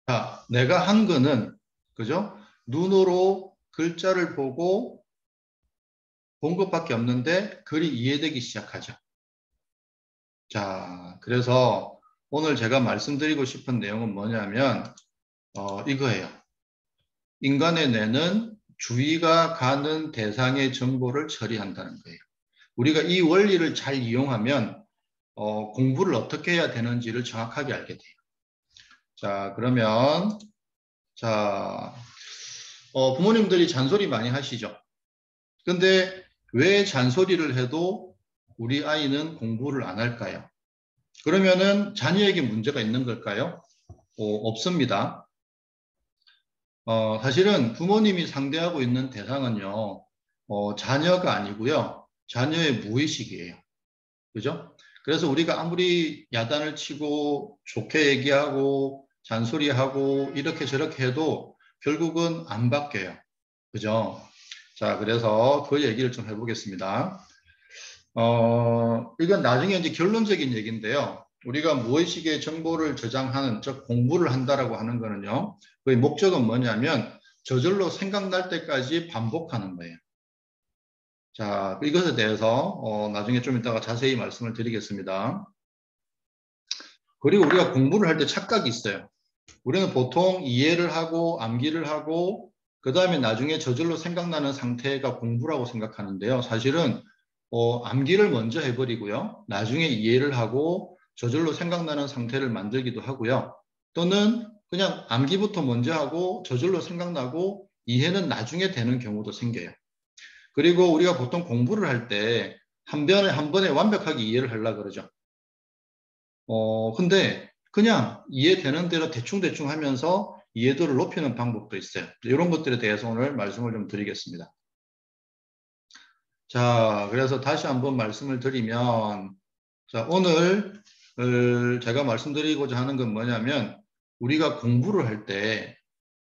자, 내가 한 거는, 그죠? 눈으로 글자를 보고 본 것밖에 없는데 글이 이해되기 시작하죠. 자, 그래서 오늘 제가 말씀드리고 싶은 내용은 뭐냐면, 이거예요. 인간의 뇌는 주의가 가는 대상의 정보를 처리한다는 거예요. 우리가 이 원리를 잘 이용하면, 공부를 어떻게 해야 되는지를 정확하게 알게 돼요. 자, 그러면, 자, 부모님들이 잔소리 많이 하시죠? 근데 왜 잔소리를 해도 우리 아이는 공부를 안 할까요? 그러면은 자녀에게 문제가 있는 걸까요? 없습니다. 사실은 부모님이 상대하고 있는 대상은요, 자녀가 아니고요, 자녀의 무의식이에요. 그죠? 그래서 우리가 아무리 야단을 치고 좋게 얘기하고 잔소리하고 이렇게 저렇게 해도 결국은 안 바뀌어요. 그죠? 자, 그래서 그 얘기를 좀 해보겠습니다. 이건 나중에 이제 결론적인 얘기인데요. 우리가 무의식의 정보를 저장하는, 즉 공부를 한다라고 하는 거는요. 그의 목적은 뭐냐면 저절로 생각날 때까지 반복하는 거예요. 자, 이것에 대해서 나중에 좀 이따가 자세히 말씀을 드리겠습니다. 그리고 우리가 공부를 할 때 착각이 있어요. 우리는 보통 이해를 하고 암기를 하고 그 다음에 나중에 저절로 생각나는 상태가 공부라고 생각하는데요. 사실은 암기를 먼저 해버리고요. 나중에 이해를 하고 저절로 생각나는 상태를 만들기도 하고요. 또는 그냥 암기부터 먼저 하고 저절로 생각나고 이해는 나중에 되는 경우도 생겨요. 그리고 우리가 보통 공부를 할 때 한 번에 완벽하게 이해를 하려고 그러죠. 근데 그냥 이해되는 대로 대충대충 하면서 이해도를 높이는 방법도 있어요. 이런 것들에 대해서 오늘 말씀을 좀 드리겠습니다. 자, 그래서 다시 한번 말씀을 드리면, 자, 오늘 제가 말씀드리고자 하는 건 뭐냐면, 우리가 공부를 할 때,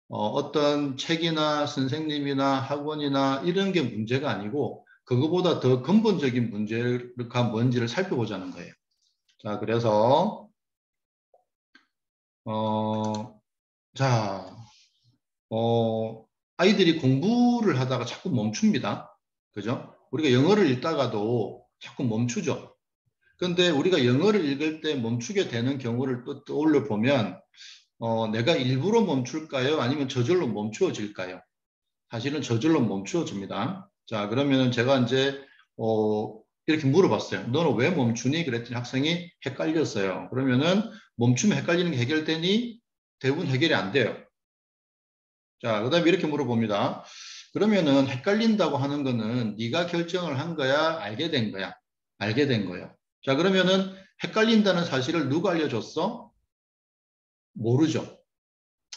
어떤 책이나 선생님이나 학원이나 이런 게 문제가 아니고, 그거보다 더 근본적인 문제가 뭔지를 살펴보자는 거예요. 자, 그래서, 어, 자, 아이들이 공부를 하다가 자꾸 멈춥니다. 그죠? 우리가 영어를 읽다가도 자꾸 멈추죠. 근데 우리가 영어를 읽을 때 멈추게 되는 경우를 또 떠올려 보면, 내가 일부러 멈출까요? 아니면 저절로 멈추어질까요? 사실은 저절로 멈추어집니다. 자, 그러면 제가 이제, 이렇게 물어봤어요. 너는 왜 멈추니? 그랬더니 학생이 헷갈렸어요. 그러면은 멈추면 헷갈리는 게 해결되니? 대부분 해결이 안 돼요. 자, 그 다음에 이렇게 물어봅니다. 그러면은 헷갈린다고 하는 거는 네가 결정을 한 거야? 알게 된 거야? 알게 된 거예요. 자, 그러면은 헷갈린다는 사실을 누가 알려줬어? 모르죠.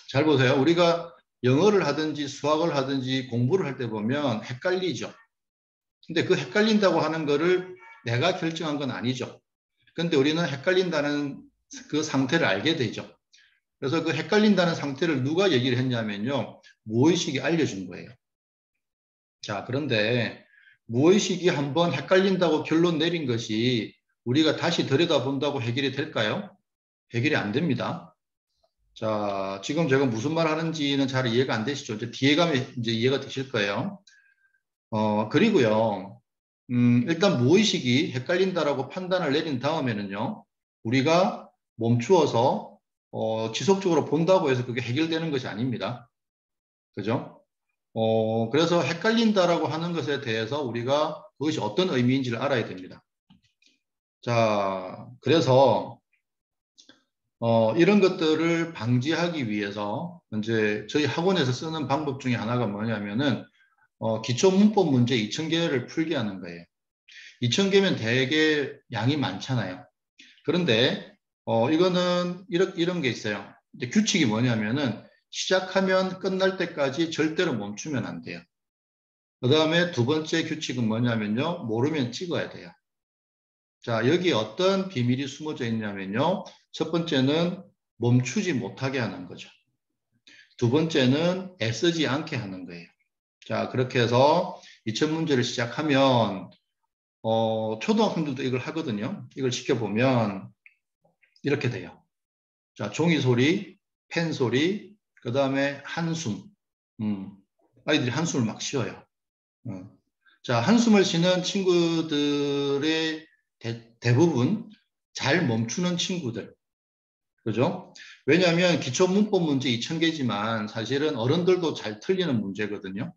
잘 보세요. 우리가 영어를 하든지 수학을 하든지 공부를 할 때 보면 헷갈리죠. 근데 그 헷갈린다고 하는 거를 내가 결정한 건 아니죠. 근데 우리는 헷갈린다는 그 상태를 알게 되죠. 그래서 그 헷갈린다는 상태를 누가 얘기를 했냐면요. 무의식이 알려준 거예요. 자, 그런데 무의식이 한번 헷갈린다고 결론 내린 것이 우리가 다시 들여다본다고 해결이 될까요? 해결이 안 됩니다. 자, 지금 제가 무슨 말 하는지는 잘 이해가 안 되시죠? 이제 뒤에 가면 이제 이해가 되실 거예요. 그리고요, 일단 무의식이 헷갈린다라고 판단을 내린 다음에는요, 우리가 멈추어서, 지속적으로 본다고 해서 그게 해결되는 것이 아닙니다. 그죠? 그래서 헷갈린다라고 하는 것에 대해서 우리가 그것이 어떤 의미인지를 알아야 됩니다. 자, 그래서, 이런 것들을 방지하기 위해서 이제 저희 학원에서 쓰는 방법 중에 하나가 뭐냐면은, 기초 문법 문제 2,000개를 풀게 하는 거예요. 2,000개면 되게 양이 많잖아요. 그런데, 이거는 이런 게 있어요. 이제 규칙이 뭐냐면은, 시작하면 끝날 때까지 절대로 멈추면 안 돼요. 그 다음에 두 번째 규칙은 뭐냐면요. 모르면 찍어야 돼요. 자, 여기 어떤 비밀이 숨어져 있냐면요. 첫 번째는 멈추지 못하게 하는 거죠. 두 번째는 애쓰지 않게 하는 거예요. 자, 그렇게 해서 2000문제를 시작하면, 초등학생들도 이걸 하거든요. 이걸 시켜보면 이렇게 돼요. 자, 종이 소리 펜 소리, 그 다음에 한숨. 아이들이 한숨을 막 쉬어요. 자, 한숨을 쉬는 친구들의 대부분 잘 멈추는 친구들. 그죠? 왜냐하면 기초 문법 문제 2000개지만 사실은 어른들도 잘 틀리는 문제거든요.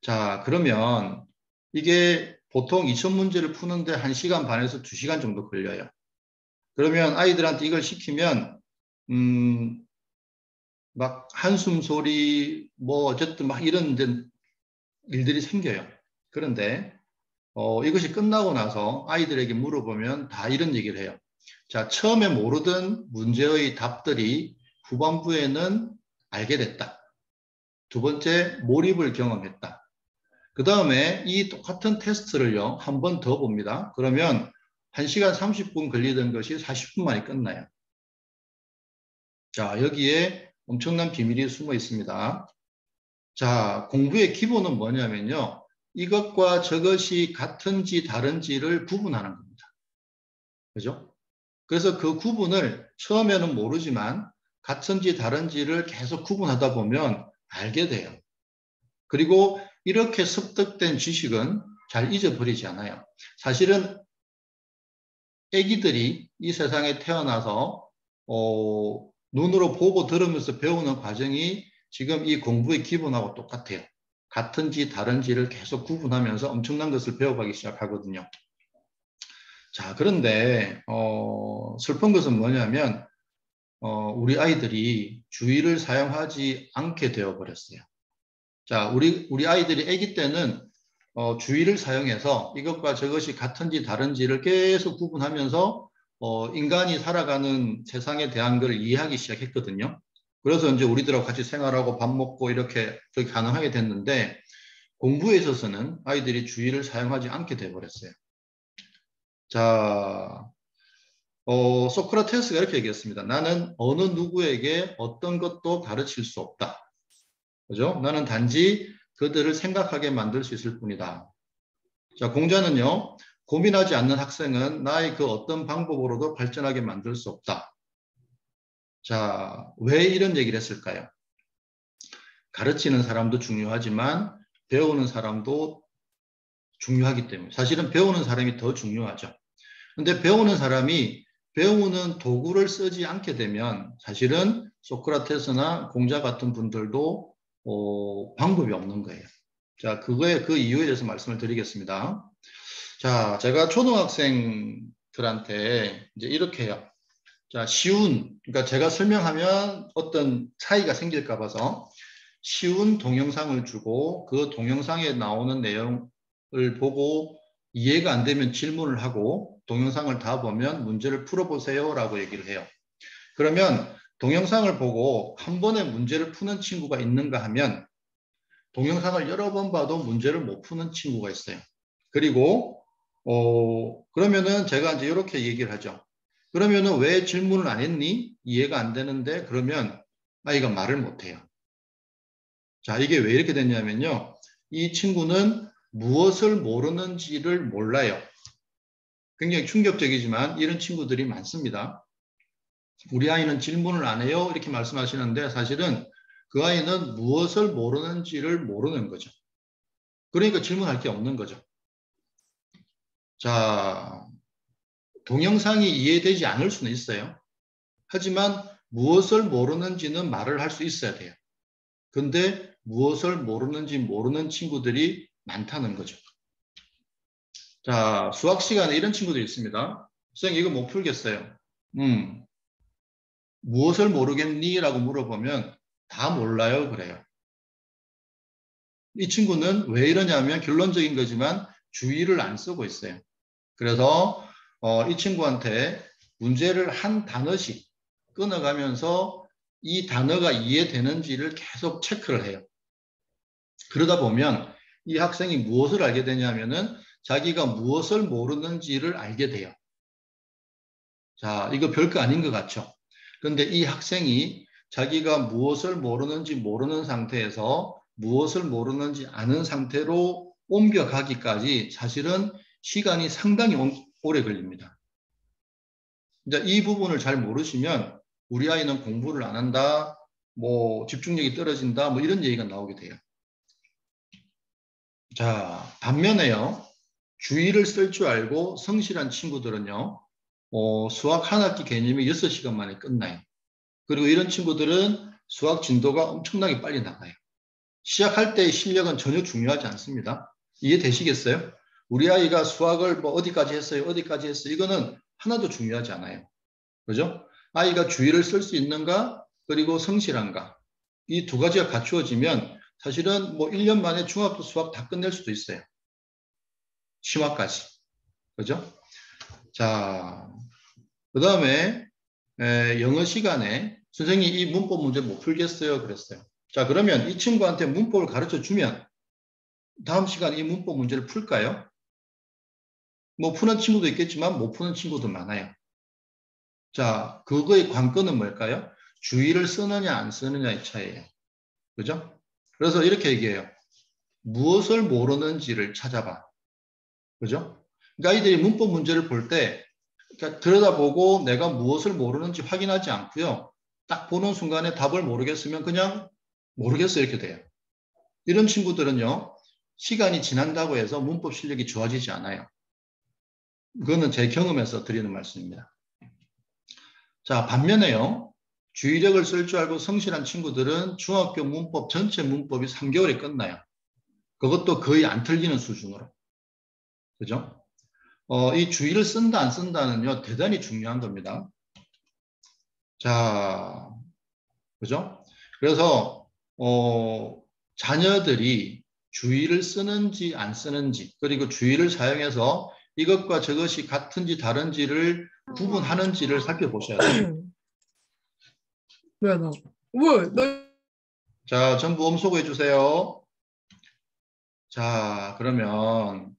자, 그러면 이게 보통 2000문제를 푸는데 1시간 반에서 2시간 정도 걸려요. 그러면 아이들한테 이걸 시키면 막 한숨 소리 뭐 어쨌든 막 이런 일들이 생겨요. 그런데 이것이 끝나고 나서 아이들에게 물어보면 다 이런 얘기를 해요. 자, 처음에 모르던 문제의 답들이 후반부에는 알게 됐다. 두 번째, 몰입을 경험했다. 그 다음에 이 똑같은 테스트를요, 한 번 더 봅니다. 그러면 1시간 30분 걸리던 것이 40분 만에 끝나요. 자, 여기에 엄청난 비밀이 숨어 있습니다. 자, 공부의 기본은 뭐냐면요. 이것과 저것이 같은지 다른지를 구분하는 겁니다. 그죠? 그래서 그 구분을 처음에는 모르지만 같은지 다른지를 계속 구분하다 보면 알게 돼요. 그리고 이렇게 습득된 지식은 잘 잊어버리지 않아요. 사실은 아기들이 이 세상에 태어나서 눈으로 보고 들으면서 배우는 과정이 지금 이 공부의 기본하고 똑같아요. 같은지 다른지를 계속 구분하면서 엄청난 것을 배워가기 시작하거든요. 자, 그런데 슬픈 것은 뭐냐면 우리 아이들이 주의를 사용하지 않게 되어버렸어요. 자, 우리 아이들이 아기 때는 주의를 사용해서 이것과 저것이 같은지 다른지를 계속 구분하면서 인간이 살아가는 세상에 대한 걸 이해하기 시작했거든요. 그래서 이제 우리들하고 같이 생활하고 밥 먹고 이렇게 가능하게 됐는데 공부에 있어서는 아이들이 주의를 사용하지 않게 돼버렸어요. 자, 소크라테스가 이렇게 얘기했습니다. 나는 어느 누구에게 어떤 것도 가르칠 수 없다. 그죠? 나는 단지 그들을 생각하게 만들 수 있을 뿐이다. 자, 공자는요, 고민하지 않는 학생은 나의 그 어떤 방법으로도 발전하게 만들 수 없다. 자, 왜 이런 얘기를 했을까요? 가르치는 사람도 중요하지만 배우는 사람도 중요하기 때문에 사실은 배우는 사람이 더 중요하죠. 근데 배우는 사람이 배우는 도구를 쓰지 않게 되면 사실은 소크라테스나 공자 같은 분들도 방법이 없는 거예요. 자, 그 이유에 대해서 말씀을 드리겠습니다. 자, 제가 초등학생들한테 이제 이렇게 해요. 자, 그러니까 제가 설명하면 어떤 차이가 생길까 봐서 쉬운 동영상을 주고 그 동영상에 나오는 내용을 보고 이해가 안 되면 질문을 하고 동영상을 다 보면 문제를 풀어보세요 라고 얘기를 해요. 그러면 동영상을 보고 한 번에 문제를 푸는 친구가 있는가 하면 동영상을 여러 번 봐도 문제를 못 푸는 친구가 있어요. 그리고 그러면은 제가 이제 이렇게 얘기를 하죠. 그러면은 왜 질문을 안 했니? 이해가 안 되는데 그러면 아이가 말을 못 해요. 자, 이게 왜 이렇게 됐냐면요. 이 친구는 무엇을 모르는지를 몰라요. 굉장히 충격적이지만 이런 친구들이 많습니다. 우리 아이는 질문을 안 해요. 이렇게 말씀하시는데 사실은 그 아이는 무엇을 모르는지를 모르는 거죠. 그러니까 질문할 게 없는 거죠. 자, 동영상이 이해되지 않을 수는 있어요. 하지만 무엇을 모르는지는 말을 할 수 있어야 돼요. 근데 무엇을 모르는지 모르는 친구들이 많다는 거죠. 자, 수학 시간에 이런 친구들이 있습니다. 선생님 이거 못 풀겠어요. 무엇을 모르겠니? 라고 물어보면 다 몰라요 그래요. 이 친구는 왜 이러냐면 결론적인 거지만 주의를 안 쓰고 있어요. 그래서 이 친구한테 문제를 한 단어씩 끊어가면서 이 단어가 이해되는지를 계속 체크를 해요. 그러다 보면 이 학생이 무엇을 알게 되냐면은 자기가 무엇을 모르는지를 알게 돼요. 자, 이거 별거 아닌 것 같죠? 그런데 이 학생이 자기가 무엇을 모르는지 모르는 상태에서 무엇을 모르는지 아는 상태로 옮겨가기까지 사실은 시간이 상당히 오래 걸립니다. 이제 이 부분을 잘 모르시면 우리 아이는 공부를 안 한다, 뭐 집중력이 떨어진다, 뭐 이런 얘기가 나오게 돼요. 자, 반면에요. 주의를 쓸 줄 알고 성실한 친구들은요. 수학 한 학기 개념이 6시간 만에 끝나요. 그리고 이런 친구들은 수학 진도가 엄청나게 빨리 나가요. 시작할 때의 실력은 전혀 중요하지 않습니다. 이해되시겠어요? 우리 아이가 수학을 뭐 어디까지 했어요? 어디까지 했어요? 이거는 하나도 중요하지 않아요. 그죠? 아이가 주의를 쓸 수 있는가? 그리고 성실한가? 이 두 가지가 갖추어지면 사실은 뭐 1년 만에 중학교 수학 다 끝낼 수도 있어요. 심화까지. 그죠? 자, 그 다음에 영어 시간에 선생님 이 문법 문제 못 풀겠어요? 그랬어요. 자, 그러면 이 친구한테 문법을 가르쳐 주면 다음 시간에 이 문법 문제를 풀까요? 뭐 푸는 친구도 있겠지만 못 푸는 친구도 많아요. 자, 그거의 관건은 뭘까요? 주의를 쓰느냐 안 쓰느냐의 차이예요. 그죠? 그래서 이렇게 얘기해요. 무엇을 모르는지를 찾아봐. 그죠? 그러니까 아이들이 문법 문제를 볼 때 그러니까 들여다보고 내가 무엇을 모르는지 확인하지 않고요. 딱 보는 순간에 답을 모르겠으면 그냥 모르겠어 이렇게 돼요. 이런 친구들은요. 시간이 지난다고 해서 문법 실력이 좋아지지 않아요. 그거는 제 경험에서 드리는 말씀입니다. 자, 반면에요. 주의력을 쓸 줄 알고 성실한 친구들은 중학교 문법 전체 문법이 3개월에 끝나요. 그것도 거의 안 틀리는 수준으로. 그죠? 이 주의를 쓴다 안 쓴다는요. 대단히 중요한 겁니다. 자, 그죠? 그래서 자녀들이 주의를 쓰는지 안 쓰는지 그리고 주의를 사용해서 이것과 저것이 같은지 다른지를 구분하는지를 살펴보셔야 돼요. 왜 나? 왜? 나 자, 전부 음소거해 주세요. 자, 그러면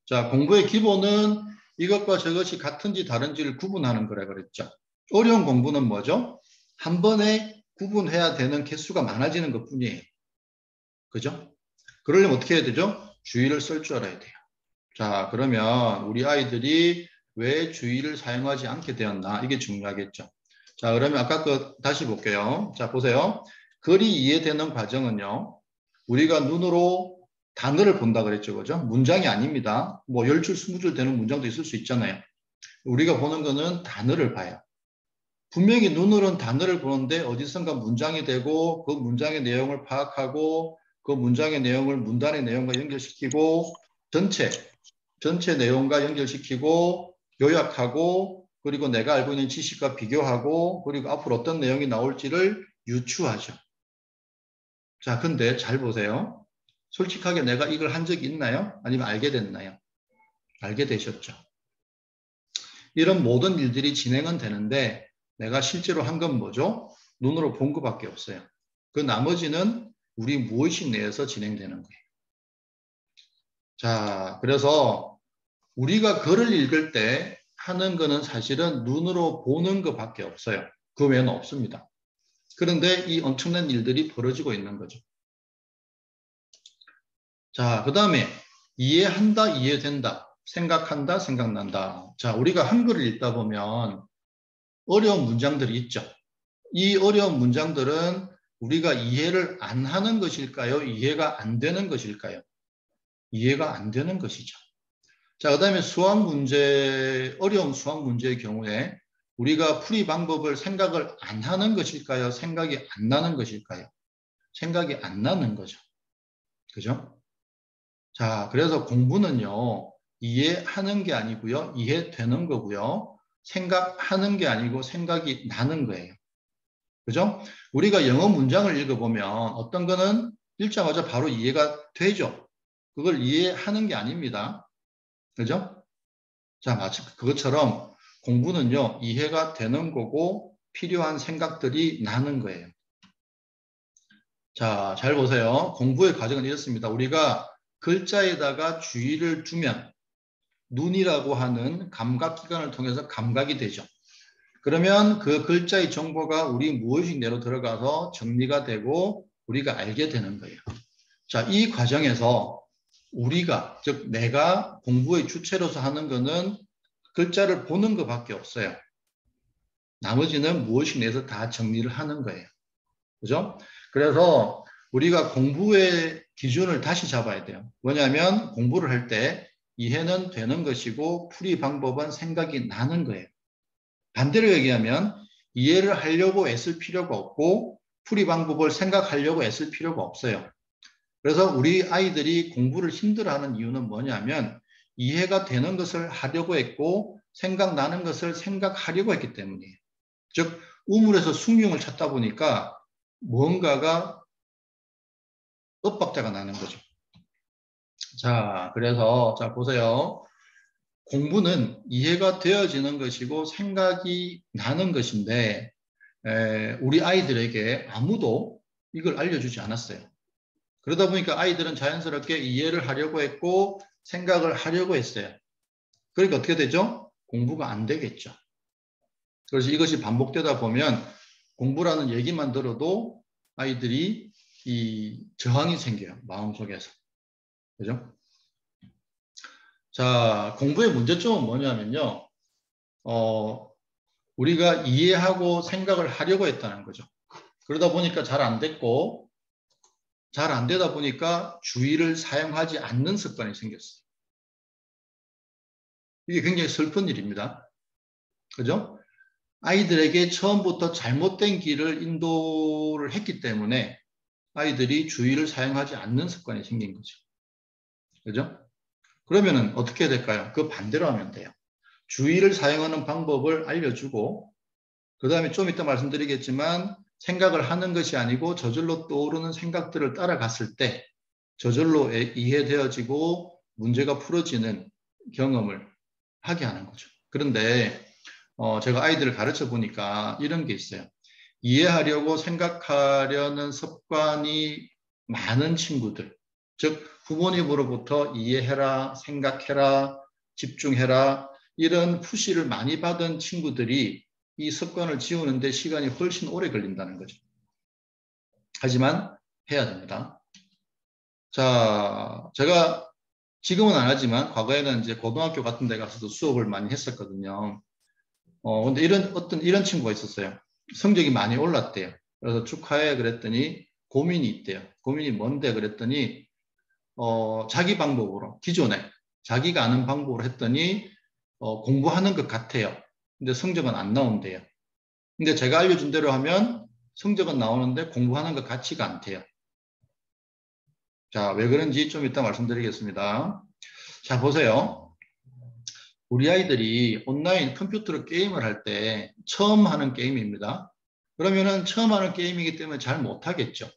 자, 공부의 기본은 이것과 저것이 같은지 다른지를 구분하는 거라 그랬죠. 어려운 공부는 뭐죠? 한 번에 구분해야 되는 개수가 많아지는 것 뿐이에요. 그죠? 그러려면 어떻게 해야 되죠? 주의를 쓸 줄 알아야 돼요. 자, 그러면 우리 아이들이 왜 주의를 사용하지 않게 되었나? 이게 중요하겠죠. 자, 그러면 아까 거 다시 볼게요. 자, 보세요. 글이 이해되는 과정은요. 우리가 눈으로 단어를 본다 그랬죠. 그죠? 문장이 아닙니다. 뭐 10줄, 20줄 되는 문장도 있을 수 있잖아요. 우리가 보는 거는 단어를 봐요. 분명히 눈으로는 단어를 보는데 어디선가 문장이 되고 그 문장의 내용을 파악하고 그 문장의 내용을 문단의 내용과 연결시키고 전체 내용과 연결시키고 요약하고 그리고 내가 알고 있는 지식과 비교하고 그리고 앞으로 어떤 내용이 나올지를 유추하죠. 자, 근데 잘 보세요. 솔직하게 내가 이걸 한 적이 있나요? 아니면 알게 됐나요? 알게 되셨죠. 이런 모든 일들이 진행은 되는데 내가 실제로 한 건 뭐죠? 눈으로 본 것밖에 없어요. 그 나머지는 우리 무의식 내에서 진행되는 거예요. 자, 그래서 우리가 글을 읽을 때 하는 거는 사실은 눈으로 보는 것밖에 없어요. 그 외에는 없습니다. 그런데 이 엄청난 일들이 벌어지고 있는 거죠. 자, 그 다음에 이해한다, 이해된다, 생각한다, 생각난다. 자, 우리가 한글을 읽다 보면 어려운 문장들이 있죠. 이 어려운 문장들은 우리가 이해를 안 하는 것일까요? 이해가 안 되는 것일까요? 이해가 안 되는 것이죠. 자, 그 다음에 수학 문제, 어려운 수학 문제의 경우에 우리가 풀이 방법을 생각을 안 하는 것일까요? 생각이 안 나는 것일까요? 생각이 안 나는 거죠. 그죠? 자, 그래서 공부는요, 이해하는 게 아니고요, 이해되는 거고요, 생각하는 게 아니고 생각이 나는 거예요. 그죠? 우리가 영어 문장을 읽어보면 어떤 거는 읽자마자 바로 이해가 되죠. 그걸 이해하는 게 아닙니다. 그죠? 자, 마치 그것처럼 공부는요, 이해가 되는 거고 필요한 생각들이 나는 거예요. 자, 잘 보세요. 공부의 과정은 이렇습니다. 우리가 글자에다가 주의를 두면 눈이라고 하는 감각기관을 통해서 감각이 되죠. 그러면 그 글자의 정보가 우리 무의식 내로 들어가서 정리가 되고 우리가 알게 되는 거예요. 자, 이 과정에서 우리가, 즉 내가 공부의 주체로서 하는 거는 글자를 보는 것밖에 없어요. 나머지는 무엇이 내서 다 정리를 하는 거예요. 그죠? 그래서 우리가 공부의 기준을 다시 잡아야 돼요. 뭐냐면 공부를 할 때 이해는 되는 것이고 풀이 방법은 생각이 나는 거예요. 반대로 얘기하면 이해를 하려고 애쓸 필요가 없고 풀이 방법을 생각하려고 애쓸 필요가 없어요. 그래서 우리 아이들이 공부를 힘들어하는 이유는 뭐냐면 이해가 되는 것을 하려고 했고 생각나는 것을 생각하려고 했기 때문이에요. 즉 우물에서 숭늉을 찾다 보니까 뭔가가 엇박자가 나는 거죠. 자, 그래서 자 보세요. 공부는 이해가 되어지는 것이고 생각이 나는 것인데 우리 아이들에게 아무도 이걸 알려주지 않았어요. 그러다 보니까 아이들은 자연스럽게 이해를 하려고 했고 생각을 하려고 했어요. 그러니까 어떻게 되죠? 공부가 안 되겠죠. 그래서 이것이 반복되다 보면 공부라는 얘기만 들어도 아이들이 이 저항이 생겨요. 마음속에서. 그죠? 자, 공부의 문제점은 뭐냐면요. 우리가 이해하고 생각을 하려고 했다는 거죠. 그러다 보니까 잘 안 됐고 잘 안 되다 보니까 주의를 사용하지 않는 습관이 생겼어요. 이게 굉장히 슬픈 일입니다. 그죠? 아이들에게 처음부터 잘못된 길을 인도를 했기 때문에 아이들이 주의를 사용하지 않는 습관이 생긴 거죠. 그죠? 그러면은 어떻게 해야 될까요? 그 반대로 하면 돼요. 주의를 사용하는 방법을 알려주고 그 다음에 좀 이따 말씀드리겠지만 생각을 하는 것이 아니고 저절로 떠오르는 생각들을 따라갔을 때 저절로 이해되어지고 문제가 풀어지는 경험을 하게 하는 거죠. 그런데 제가 아이들을 가르쳐 보니까 이런 게 있어요. 이해하려고 생각하려는 습관이 많은 친구들, 즉 부모님으로부터 이해해라, 생각해라, 집중해라 이런 푸시를 많이 받은 친구들이 이 습관을 지우는데 시간이 훨씬 오래 걸린다는 거죠. 하지만 해야 됩니다. 자, 제가 지금은 안 하지만 과거에는 이제 고등학교 같은 데 가서도 수업을 많이 했었거든요. 근데 이런 친구가 있었어요. 성적이 많이 올랐대요. 그래서 축하해 그랬더니 고민이 있대요. 고민이 뭔데 그랬더니 자기 방법으로 기존에 자기가 아는 방법으로 했더니 공부하는 것 같아요. 근데 성적은 안 나온대요. 근데 제가 알려준 대로 하면 성적은 나오는데 공부하는 것 같지가 않대요. 자, 왜 그런지 좀 이따 말씀드리겠습니다. 자, 보세요. 우리 아이들이 온라인 컴퓨터로 게임을 할 때 처음 하는 게임입니다. 그러면은 처음 하는 게임이기 때문에 잘 못하겠죠.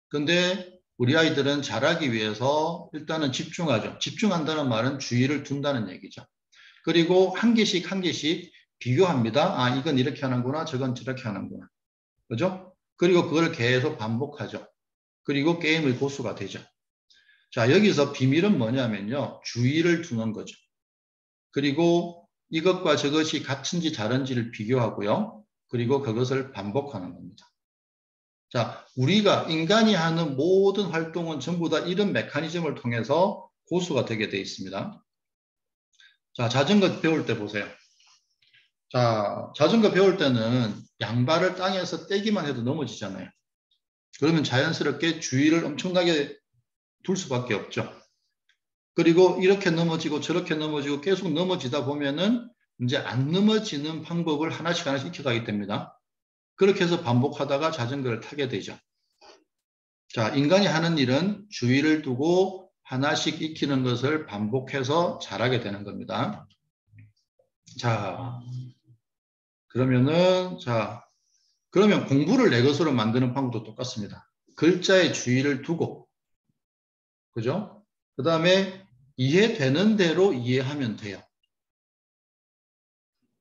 근데 우리 아이들은 잘하기 위해서 일단은 집중하죠. 집중한다는 말은 주의를 둔다는 얘기죠. 그리고 한 개씩 한 개씩 비교합니다. 아, 이건 이렇게 하는구나. 저건 저렇게 하는구나. 그죠? 그리고 그걸 계속 반복하죠. 그리고 게임의 고수가 되죠. 자, 여기서 비밀은 뭐냐면요. 주의를 두는 거죠. 그리고 이것과 저것이 같은지 다른지를 비교하고요. 그리고 그것을 반복하는 겁니다. 자, 우리가 인간이 하는 모든 활동은 전부 다 이런 메커니즘을 통해서 고수가 되게 되어 있습니다. 자, 자전거 배울 때 보세요. 자, 자전거 배울 때는 양발을 땅에서 떼기만 해도 넘어지잖아요. 그러면 자연스럽게 주의를 엄청나게 둘 수밖에 없죠. 그리고 이렇게 넘어지고 저렇게 넘어지고 계속 넘어지다 보면은 이제 안 넘어지는 방법을 하나씩 하나씩 익혀가게 됩니다. 그렇게 해서 반복하다가 자전거를 타게 되죠. 자, 인간이 하는 일은 주의를 두고 하나씩 익히는 것을 반복해서 잘하게 되는 겁니다. 자, 그러면 공부를 내 것으로 만드는 방법도 똑같습니다. 글자에 주의를 두고, 그죠? 그 다음에 이해되는 대로 이해하면 돼요.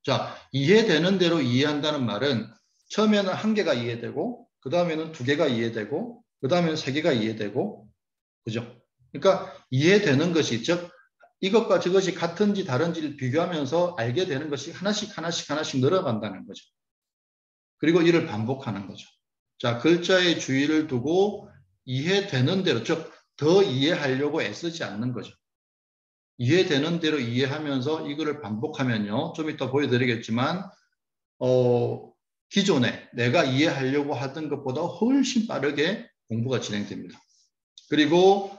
자, 이해되는 대로 이해한다는 말은 처음에는 한 개가 이해되고, 그 다음에는 두 개가 이해되고, 그 다음에는 세 개가 이해되고, 그죠? 그러니까 이해되는 것이, 즉, 이것과 저것이 같은지 다른지를 비교하면서 알게 되는 것이 하나씩 늘어간다는 거죠. 그리고 이를 반복하는 거죠. 자, 글자에 주의를 두고 이해되는 대로, 즉, 더 이해하려고 애쓰지 않는 거죠. 이해되는 대로 이해하면서 이거를 반복하면요. 좀 이따 보여드리겠지만 기존에 내가 이해하려고 하던 것보다 훨씬 빠르게 공부가 진행됩니다. 그리고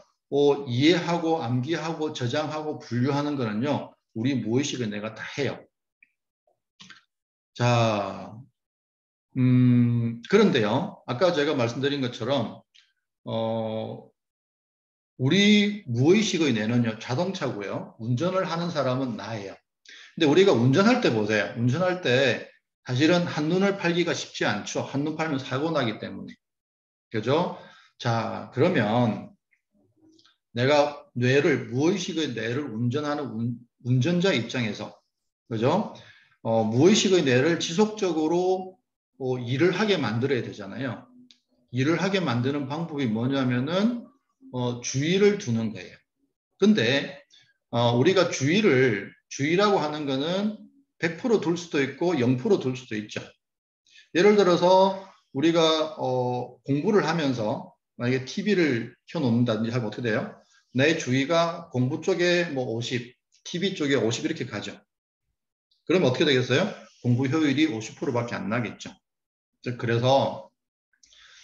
이해하고 암기하고 저장하고 분류하는 거는요. 우리 무의식에 내가 다 해요. 자, 그런데요. 아까 제가 말씀드린 것처럼 우리 무의식의 뇌는요. 자동차고요. 운전을 하는 사람은 나예요. 근데 우리가 운전할 때 보세요. 운전할 때 사실은 한눈을 팔기가 쉽지 않죠. 한눈 팔면 사고 나기 때문에. 그죠? 자, 그러면 내가 무의식의 뇌를 운전하는 운전자 입장에서, 그죠? 무의식의 뇌를 지속적으로 일을 하게 만들어야 되잖아요. 일을 하게 만드는 방법이 뭐냐면은, 주의를 두는 거예요. 근데, 우리가 주의라고 하는 거는 100% 둘 수도 있고 0% 둘 수도 있죠. 예를 들어서 우리가 공부를 하면서 만약에 TV를 켜놓는다든지 하면 어떻게 돼요? 내 주의가 공부 쪽에 뭐 50, TV 쪽에 50 이렇게 가죠. 그러면 어떻게 되겠어요? 공부 효율이 50%밖에 안 나겠죠. 그래서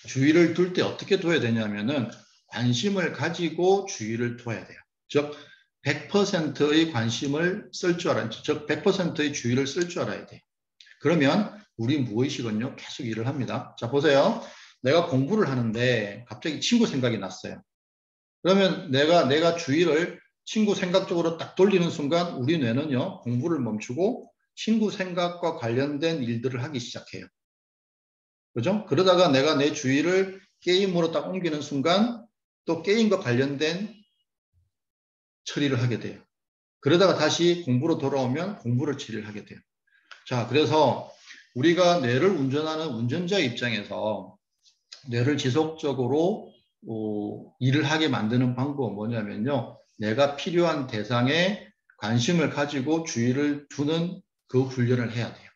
주의를 둘 때 어떻게 둬야 되냐면은 관심을 가지고 주의를 둬야 돼요. 즉 100%의 관심을 쓸 줄 알아야, 즉 100%의 주의를 쓸 줄 알아야 돼요. 그러면 우리 무의식은요 계속 일을 합니다. 자, 보세요. 내가 공부를 하는데 갑자기 친구 생각이 났어요. 그러면 내가 주의를 친구 생각 쪽으로 딱 돌리는 순간 우리 뇌는요 공부를 멈추고 친구 생각과 관련된 일들을 하기 시작해요. 그죠? 그러다가 내가 내 주의를 게임으로 딱 옮기는 순간 또 게임과 관련된 처리를 하게 돼요. 그러다가 다시 공부로 돌아오면 공부를 처리를 하게 돼요. 자, 그래서 우리가 뇌를 운전하는 운전자 입장에서 뇌를 지속적으로 일을 하게 만드는 방법은 뭐냐면요. 내가 필요한 대상에 관심을 가지고 주의를 두는 그 훈련을 해야 돼요.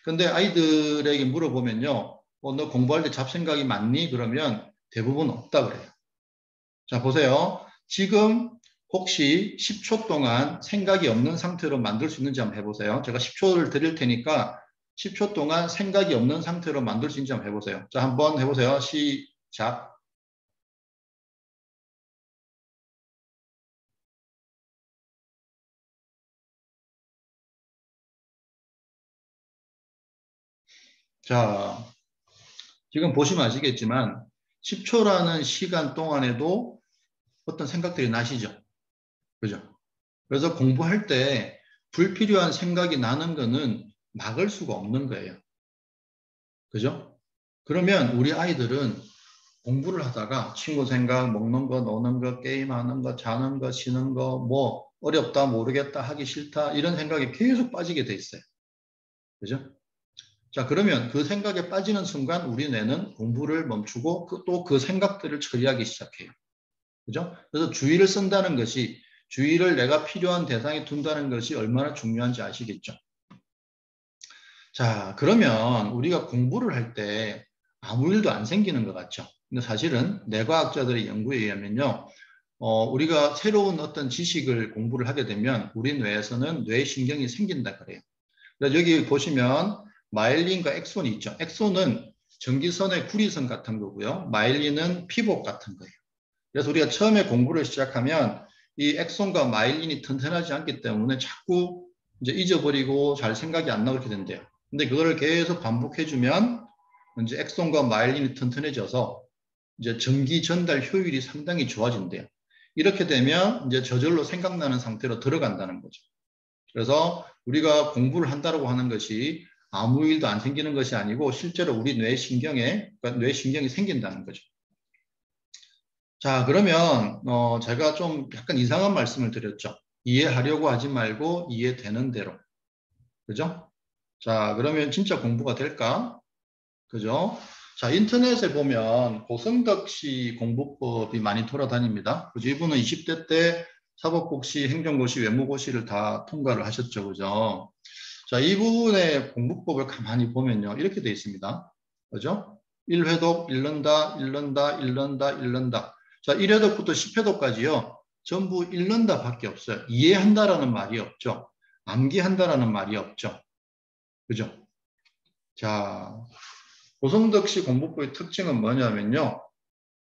근데 아이들에게 물어보면요. 너 공부할 때 잡생각이 많니? 그러면 대부분 없다 그래요. 자, 보세요. 지금 혹시 10초 동안 생각이 없는 상태로 만들 수 있는지 한번 해보세요. 제가 10초를 드릴 테니까 10초 동안 생각이 없는 상태로 만들 수 있는지 한번 해보세요. 자, 한번 해보세요. 시작. 자, 지금 보시면 아시겠지만 10초라는 시간 동안에도 어떤 생각들이 나시죠? 그죠? 그래서 공부할 때 불필요한 생각이 나는 거는 막을 수가 없는 거예요. 그죠? 그러면 우리 아이들은 공부를 하다가 친구 생각, 먹는 거, 노는 거, 게임하는 거, 자는 거, 쉬는 거, 뭐 어렵다, 모르겠다, 하기 싫다 이런 생각이 계속 빠지게 돼 있어요. 그죠? 자, 그러면 그 생각에 빠지는 순간 우리 뇌는 공부를 멈추고 또 그 생각들을 처리하기 시작해요. 그죠? 그래서 주의를 쓴다는 것이 주의를 내가 필요한 대상에 둔다는 것이 얼마나 중요한지 아시겠죠? 자, 그러면 우리가 공부를 할 때 아무 일도 안 생기는 것 같죠? 근데 사실은 뇌과학자들의 연구에 의하면요, 우리가 새로운 어떤 지식을 공부를 하게 되면 우리 뇌에서는 뇌신경이 생긴다 그래요. 그래서 여기 보시면 마일린과 엑손이 있죠. 엑손은 전기선의 구리선 같은 거고요. 마일린은 피복 같은 거예요. 그래서 우리가 처음에 공부를 시작하면 이 엑손과 마일린이 튼튼하지 않기 때문에 자꾸 이제 잊어버리고 잘 생각이 안 나게 된대요. 근데 그거를 계속 반복해주면 이제 엑손과 마일린이 튼튼해져서 이제 전기 전달 효율이 상당히 좋아진대요. 이렇게 되면 이제 저절로 생각나는 상태로 들어간다는 거죠. 그래서 우리가 공부를 한다고 하는 것이 아무 일도 안 생기는 것이 아니고 실제로 우리 그러니까 뇌신경이 생긴다는 거죠. 자, 그러면 제가 좀 약간 이상한 말씀을 드렸죠. 이해하려고 하지 말고 이해되는 대로. 그죠? 자, 그러면 진짜 공부가 될까? 그죠? 자, 인터넷에 보면 고성덕 씨 공부법이 많이 돌아다닙니다. 그죠? 이분은 20대 때 사법고시, 행정고시, 외무고시를 다 통과를 하셨죠. 그죠? 자, 이분의 공부법을 가만히 보면요. 이렇게 되어 있습니다. 그죠? 1회독, 읽는다, 읽는다, 읽는다, 읽는다. 자, 1회독부터 10회독까지요. 전부 읽는다 밖에 없어요. 이해한다라는 말이 없죠. 암기한다라는 말이 없죠. 그죠? 자, 고성덕씨 공부법의 특징은 뭐냐면요.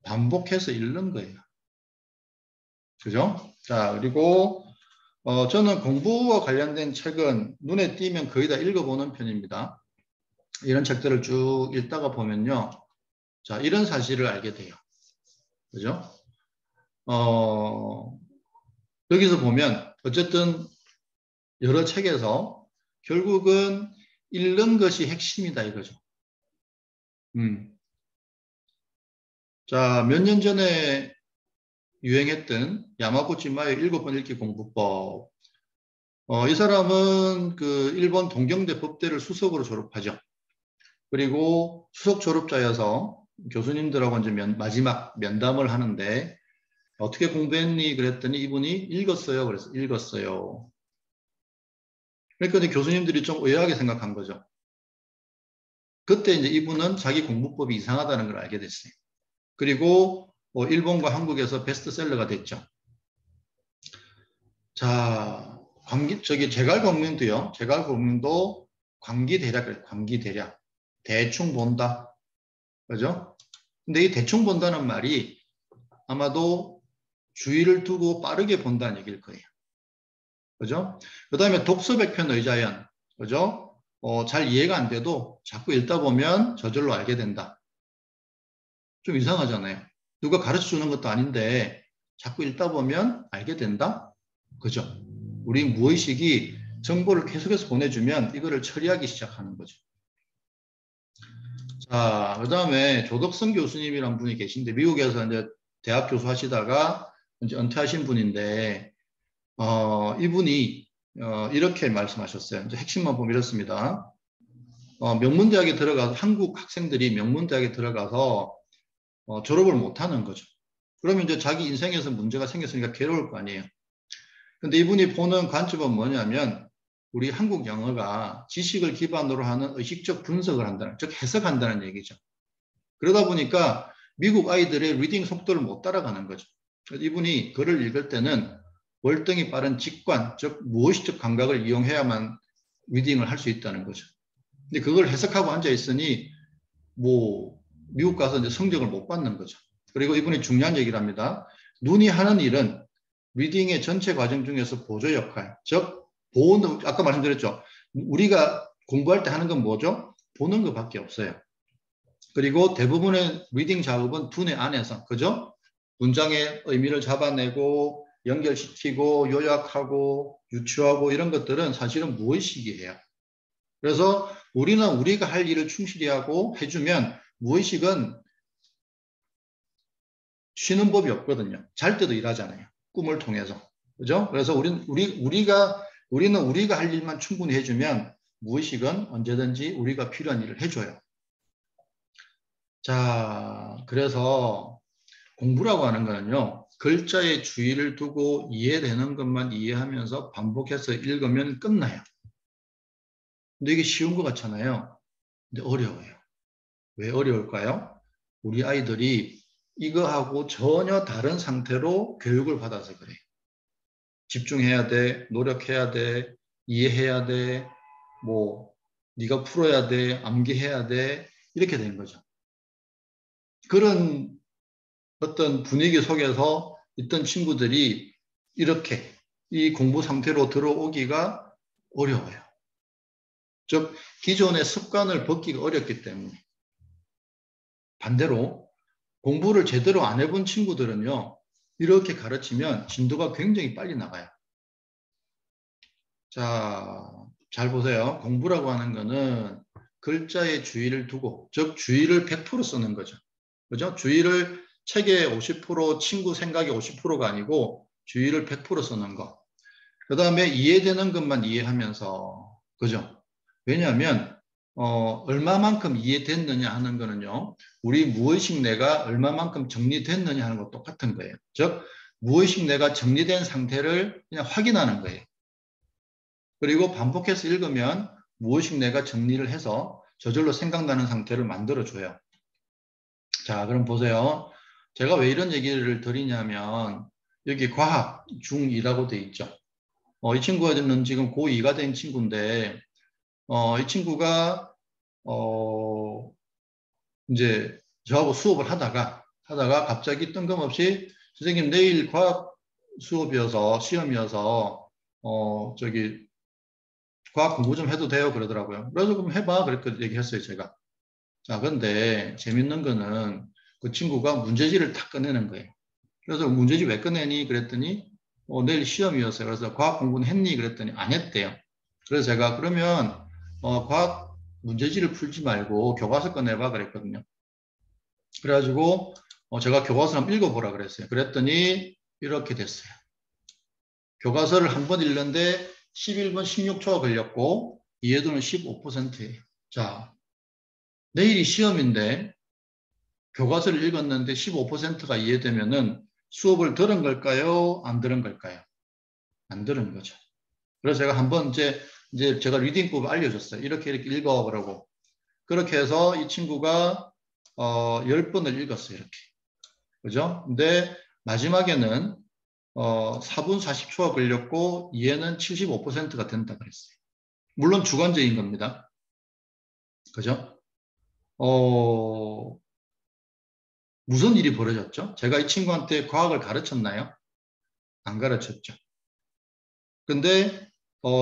반복해서 읽는 거예요. 그죠? 자, 그리고 저는 공부와 관련된 책은 눈에 띄면 거의 다 읽어보는 편입니다. 이런 책들을 쭉 읽다가 보면요. 자, 이런 사실을 알게 돼요. 그죠? 여기서 보면 어쨌든 여러 책에서 결국은 읽는 것이 핵심이다 이거죠. 자, 몇 년 전에 유행했던 야마구치 마의 7번 읽기 공부법. 이 사람은 그 일본 동경대 법대를 수석으로 졸업하죠. 그리고 수석 졸업자여서 교수님들하고 이제 마지막 면담을 하는데 어떻게 공부했니? 그랬더니 이분이 읽었어요. 그래서 읽었어요. 그러니까 이제 교수님들이 좀 의아하게 생각한 거죠. 그때 이제 이분은 자기 공부법이 이상하다는 걸 알게 됐어요. 그리고 일본과 한국에서 베스트셀러가 됐죠. 자, 제갈공명도요. 제갈공명도 광기대략 그래. 광기대략. 대충 본다. 그죠? 근데 이 대충 본다는 말이 아마도 주의를 두고 빠르게 본다는 얘기일 거예요. 그죠? 그 다음에 독서백편 의자연. 그죠? 잘 이해가 안 돼도 자꾸 읽다 보면 저절로 알게 된다. 좀 이상하잖아요. 누가 가르쳐 주는 것도 아닌데 자꾸 읽다 보면 알게 된다? 그죠? 우리 무의식이 정보를 계속해서 보내주면 이거를 처리하기 시작하는 거죠. 자, 그 다음에 조덕성 교수님이란 분이 계신데 미국에서 이제 대학 교수 하시다가 이제 은퇴하신 분인데 이분이 이렇게 말씀하셨어요. 이제 핵심만 보면 이렇습니다. 명문대학에 들어가서 한국 학생들이 명문대학에 들어가서 졸업을 못하는 거죠. 그러면 이제 자기 인생에서 문제가 생겼으니까 괴로울 거 아니에요. 근데 이분이 보는 관점은 뭐냐면 우리 한국 영어가 지식을 기반으로 하는 의식적 분석을 한다는, 즉 해석한다는 얘기죠. 그러다 보니까 미국 아이들의 리딩 속도를 못 따라가는 거죠. 그래서 이분이 글을 읽을 때는 월등히 빠른 직관, 즉 무의식적 감각을 이용해야만 리딩을 할 수 있다는 거죠. 근데 그걸 해석하고 앉아 있으니 뭐 미국 가서 이제 성적을 못 받는 거죠. 그리고 이분이 중요한 얘기를 합니다. 눈이 하는 일은 리딩의 전체 과정 중에서 보조 역할, 즉 보는, 아까 말씀드렸죠. 우리가 공부할 때 하는 건 뭐죠? 보는 것밖에 없어요. 그리고 대부분의 리딩 작업은 두뇌 안에서, 그죠? 문장의 의미를 잡아내고 연결시키고 요약하고 유추하고 이런 것들은 사실은 무의식이에요. 그래서 우리는 우리가 할 일을 충실히 하고 해주면 무의식은 쉬는 법이 없거든요. 잘 때도 일하잖아요. 꿈을 통해서. 그죠? 그래서 우리는 우리가 할 일만 충분히 해주면 무의식은 언제든지 우리가 필요한 일을 해줘요. 자, 그래서 공부라고 하는 거는요. 글자에 주의를 두고 이해되는 것만 이해하면서 반복해서 읽으면 끝나요. 근데 이게 쉬운 것 같잖아요. 근데 어려워요. 왜 어려울까요? 우리 아이들이 이거하고 전혀 다른 상태로 교육을 받아서 그래요. 집중해야 돼, 노력해야 돼, 이해해야 돼, 뭐 네가 풀어야 돼, 암기해야 돼, 이렇게 된 거죠. 그런 어떤 분위기 속에서 있던 친구들이 이렇게 이 공부 상태로 들어오기가 어려워요. 즉 기존의 습관을 벗기가 어렵기 때문에. 반대로 공부를 제대로 안 해본 친구들은요. 이렇게 가르치면 진도가 굉장히 빨리 나가요. 자, 잘 보세요. 공부라고 하는 거는 글자에 주의를 두고, 즉 주의를 100% 쓰는 거죠. 그죠? 주의를 책의 50%, 친구 생각의 50%가 아니고 주의를 100% 쓰는 거. 그 다음에 이해되는 것만 이해하면서, 그죠? 왜냐하면 얼마만큼 이해됐느냐 하는 거는요. 우리 무의식 뇌가 얼마만큼 정리됐느냐 하는 거 똑같은 거예요. 즉 무의식 뇌가 정리된 상태를 그냥 확인하는 거예요. 그리고 반복해서 읽으면 무의식 뇌가 정리를 해서 저절로 생각나는 상태를 만들어줘요. 자, 그럼 보세요. 제가 왜 이런 얘기를 드리냐면 여기 과학 중2라고 돼 있죠. 이 친구는 지금 고2가 된 친구인데 이 친구가 이제 저하고 수업을 하다가 갑자기 뜬금없이 선생님 내일 과학 수업이어서 시험이어서 저기 과학 공부 좀 해도 돼요 그러더라고요. 그래서 그럼 해봐 그랬거든요. 얘기했어요 제가. 자 근데 재밌는 거는 그 친구가 문제지를 탁 꺼내는 거예요. 그래서 문제지 왜 꺼내니 그랬더니 내일 시험이었어요. 그래서 과학 공부는 했니 그랬더니 안 했대요. 그래서 제가 그러면 과학 문제지를 풀지 말고 교과서 꺼내봐 그랬거든요. 그래가지고 제가 교과서 한번 읽어보라 그랬어요. 그랬더니 이렇게 됐어요. 교과서를 한 번 읽는데 11분 16초가 걸렸고 이해도는 15%예요. 자, 내일이 시험인데 교과서를 읽었는데 15%가 이해되면은 수업을 들은 걸까요? 안 들은 걸까요? 안 들은 거죠. 그래서 제가 한번 이제 제가 리딩법을 알려줬어요. 이렇게 읽어보라고. 그렇게 해서 이 친구가 10번을 읽었어요. 이렇게. 그죠? 근데 마지막에는 4분 40초가 걸렸고 이해는 75%가 된다 그랬어요. 물론 주관적인 겁니다. 그죠? 무슨 일이 벌어졌죠? 제가 이 친구한테 과학을 가르쳤나요? 안 가르쳤죠. 근데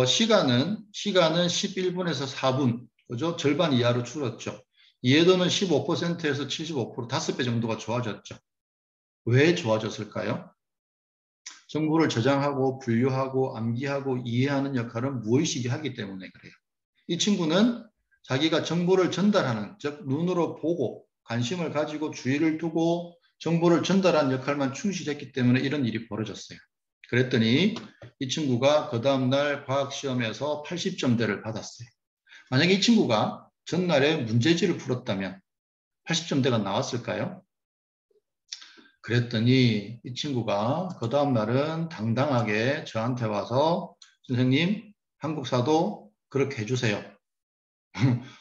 시간은 11분에서 4분, 그죠? 절반 이하로 줄었죠. 이해도는 15%에서 75%, 5배 정도가 좋아졌죠. 왜 좋아졌을까요? 정보를 저장하고 분류하고 암기하고 이해하는 역할은 무의식이 하기 때문에 그래요. 이 친구는 자기가 정보를 전달하는, 즉 눈으로 보고 관심을 가지고 주의를 두고 정보를 전달하는 역할만 충실했기 때문에 이런 일이 벌어졌어요. 그랬더니 이 친구가 그 다음날 과학시험에서 80점대를 받았어요. 만약에 이 친구가 전날에 문제지를 풀었다면 80점대가 나왔을까요? 그랬더니 이 친구가 그 다음날은 당당하게 저한테 와서 선생님 한국사도 그렇게 해주세요.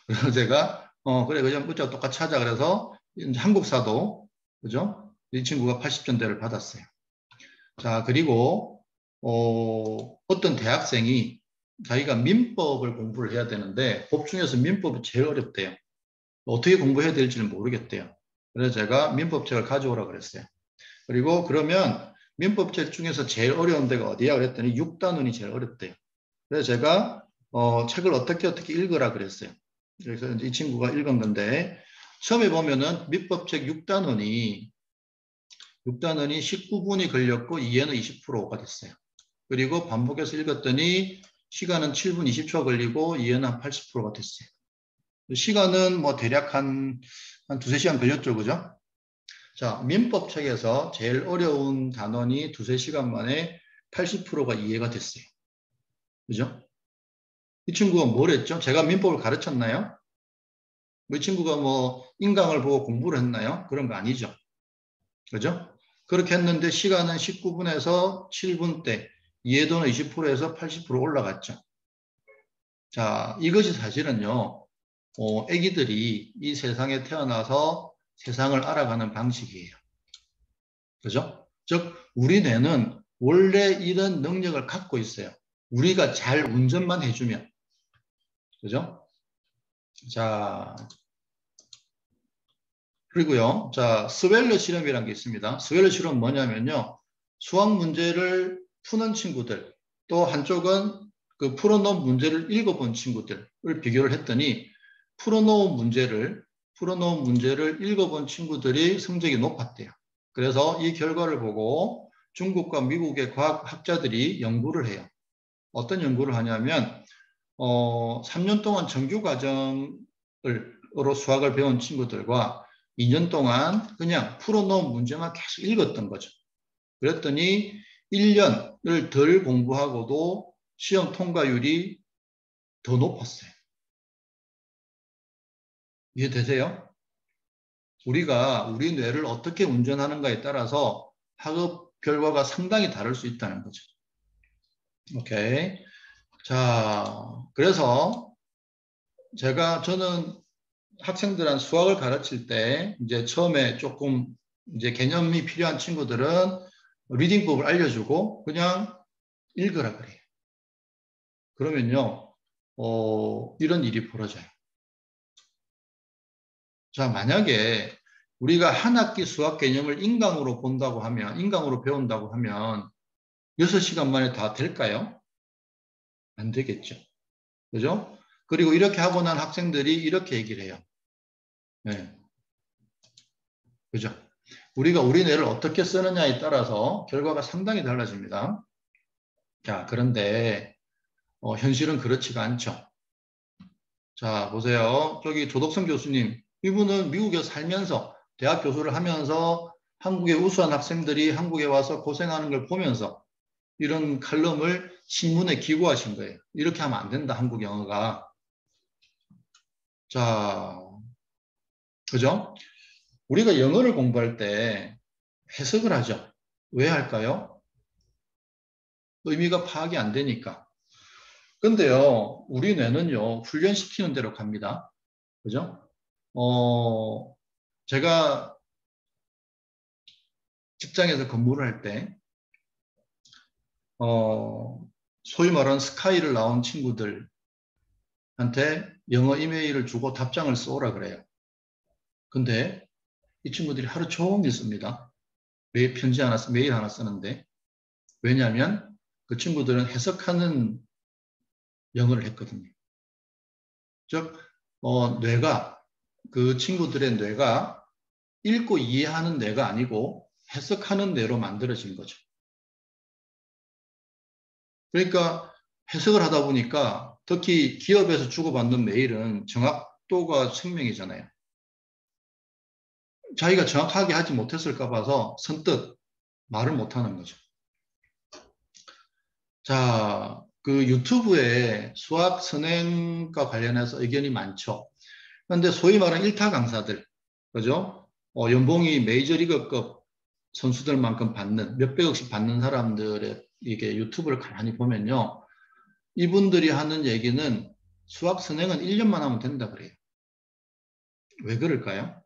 그래서 제가 그래 그냥 그저 똑같이 하자 그래서 한국사도 그죠? 이 친구가 80점대를 받았어요. 자 그리고 어떤 대학생이 자기가 민법을 공부를 해야 되는데 법 중에서 민법이 제일 어렵대요. 어떻게 공부해야 될지는 모르겠대요. 그래서 제가 민법책을 가져오라 그랬어요. 그리고 그러면 민법책 중에서 제일 어려운 데가 어디야 그랬더니 6단원이 제일 어렵대요. 그래서 제가 책을 어떻게 읽으라 그랬어요. 그래서 이 친구가 읽었는데 처음에 보면은 민법책 6단원이 19분이 걸렸고 이해는 20%가 됐어요. 그리고 반복해서 읽었더니 시간은 7분 20초 걸리고 이해는 한 80%가 됐어요. 시간은 뭐 대략 한 두세 시간 걸렸죠. 그죠? 자, 민법책에서 제일 어려운 단원이 두세 시간 만에 80%가 이해가 됐어요. 그죠? 이 친구가 뭘 했죠? 제가 민법을 가르쳤나요? 이 친구가 뭐 인강을 보고 공부를 했나요? 그런 거 아니죠. 그죠? 그렇게 했는데 시간은 19분에서 7분대, 이해도는 20%에서 80% 올라갔죠. 자, 이것이 사실은요, 애기들이 이 세상에 태어나서 세상을 알아가는 방식이에요. 그죠? 즉, 우리 뇌는 원래 이런 능력을 갖고 있어요. 우리가 잘 운전만 해주면. 그죠? 자, 그리고요. 자, 스웰러 실험이라는 게 있습니다. 스웰러 실험은 뭐냐면요. 수학 문제를 푸는 친구들, 또 한쪽은 그 풀어놓은 문제를 읽어본 친구들을 비교를 했더니 풀어놓은 문제를 읽어본 친구들이 성적이 높았대요. 그래서 이 결과를 보고 중국과 미국의 과학학자들이 연구를 해요. 어떤 연구를 하냐면 3년 동안 정규 과정으로 수학을 배운 친구들과 2년 동안 그냥 풀어놓은 문제만 계속 읽었던 거죠. 그랬더니 1년을 덜 공부하고도 시험 통과율이 더 높았어요. 이해되세요? 우리가 우리 뇌를 어떻게 운전하는가에 따라서 학업 결과가 상당히 다를 수 있다는 거죠. 오케이. 자, 그래서 저는 학생들한 수학을 가르칠 때 이제 처음에 조금 이제 개념이 필요한 친구들은 리딩법을 알려주고 그냥 읽으라 그래요. 그러면요, 이런 일이 벌어져요. 자, 만약에 우리가 한 학기 수학 개념을 인강으로 본다고 하면, 인강으로 배운다고 하면 6시간 만에 다 될까요? 안 되겠죠. 그죠? 그리고 이렇게 하고 난 학생들이 이렇게 얘기를 해요. 네. 그죠? 우리가 우리 뇌를 어떻게 쓰느냐에 따라서 결과가 상당히 달라집니다. 자, 그런데 현실은 그렇지가 않죠. 자, 보세요. 저기 조덕성 교수님, 이분은 미국에 살면서 대학 교수를 하면서 한국의 우수한 학생들이 한국에 와서 고생하는 걸 보면서 이런 칼럼을 신문에 기고하신 거예요. 이렇게 하면 안 된다, 한국 영어가. 자, 그죠? 우리가 영어를 공부할 때 해석을 하죠. 왜 할까요? 의미가 파악이 안 되니까. 근데요, 우리 뇌는요, 훈련시키는 대로 갑니다. 그죠? 제가 직장에서 근무를 할 때, 소위 말하는 스카이를 나온 친구들한테 영어 이메일을 주고 답장을 써오라 그래요. 근데 이 친구들이 하루 종일 씁니다. 매일 편지 하나, 메일 하나 쓰는데. 왜냐하면 그 친구들은 해석하는 영어를 했거든요. 즉, 뇌가, 그 친구들의 뇌가 읽고 이해하는 뇌가 아니고 해석하는 뇌로 만들어진 거죠. 그러니까 해석을 하다 보니까 특히 기업에서 주고받는 메일은 정확도가 생명이잖아요. 자기가 정확하게 하지 못했을까 봐서 선뜻 말을 못하는 거죠. 자, 그 유튜브에 수학 선행과 관련해서 의견이 많죠. 그런데 소위 말하는 일타 강사들, 그죠? 연봉이 메이저리그급 선수들만큼 받는, 몇백억씩 받는 사람들의 이게 유튜브를 가만히 보면요. 이분들이 하는 얘기는 수학 선행은 1년만 하면 된다 그래요. 왜 그럴까요?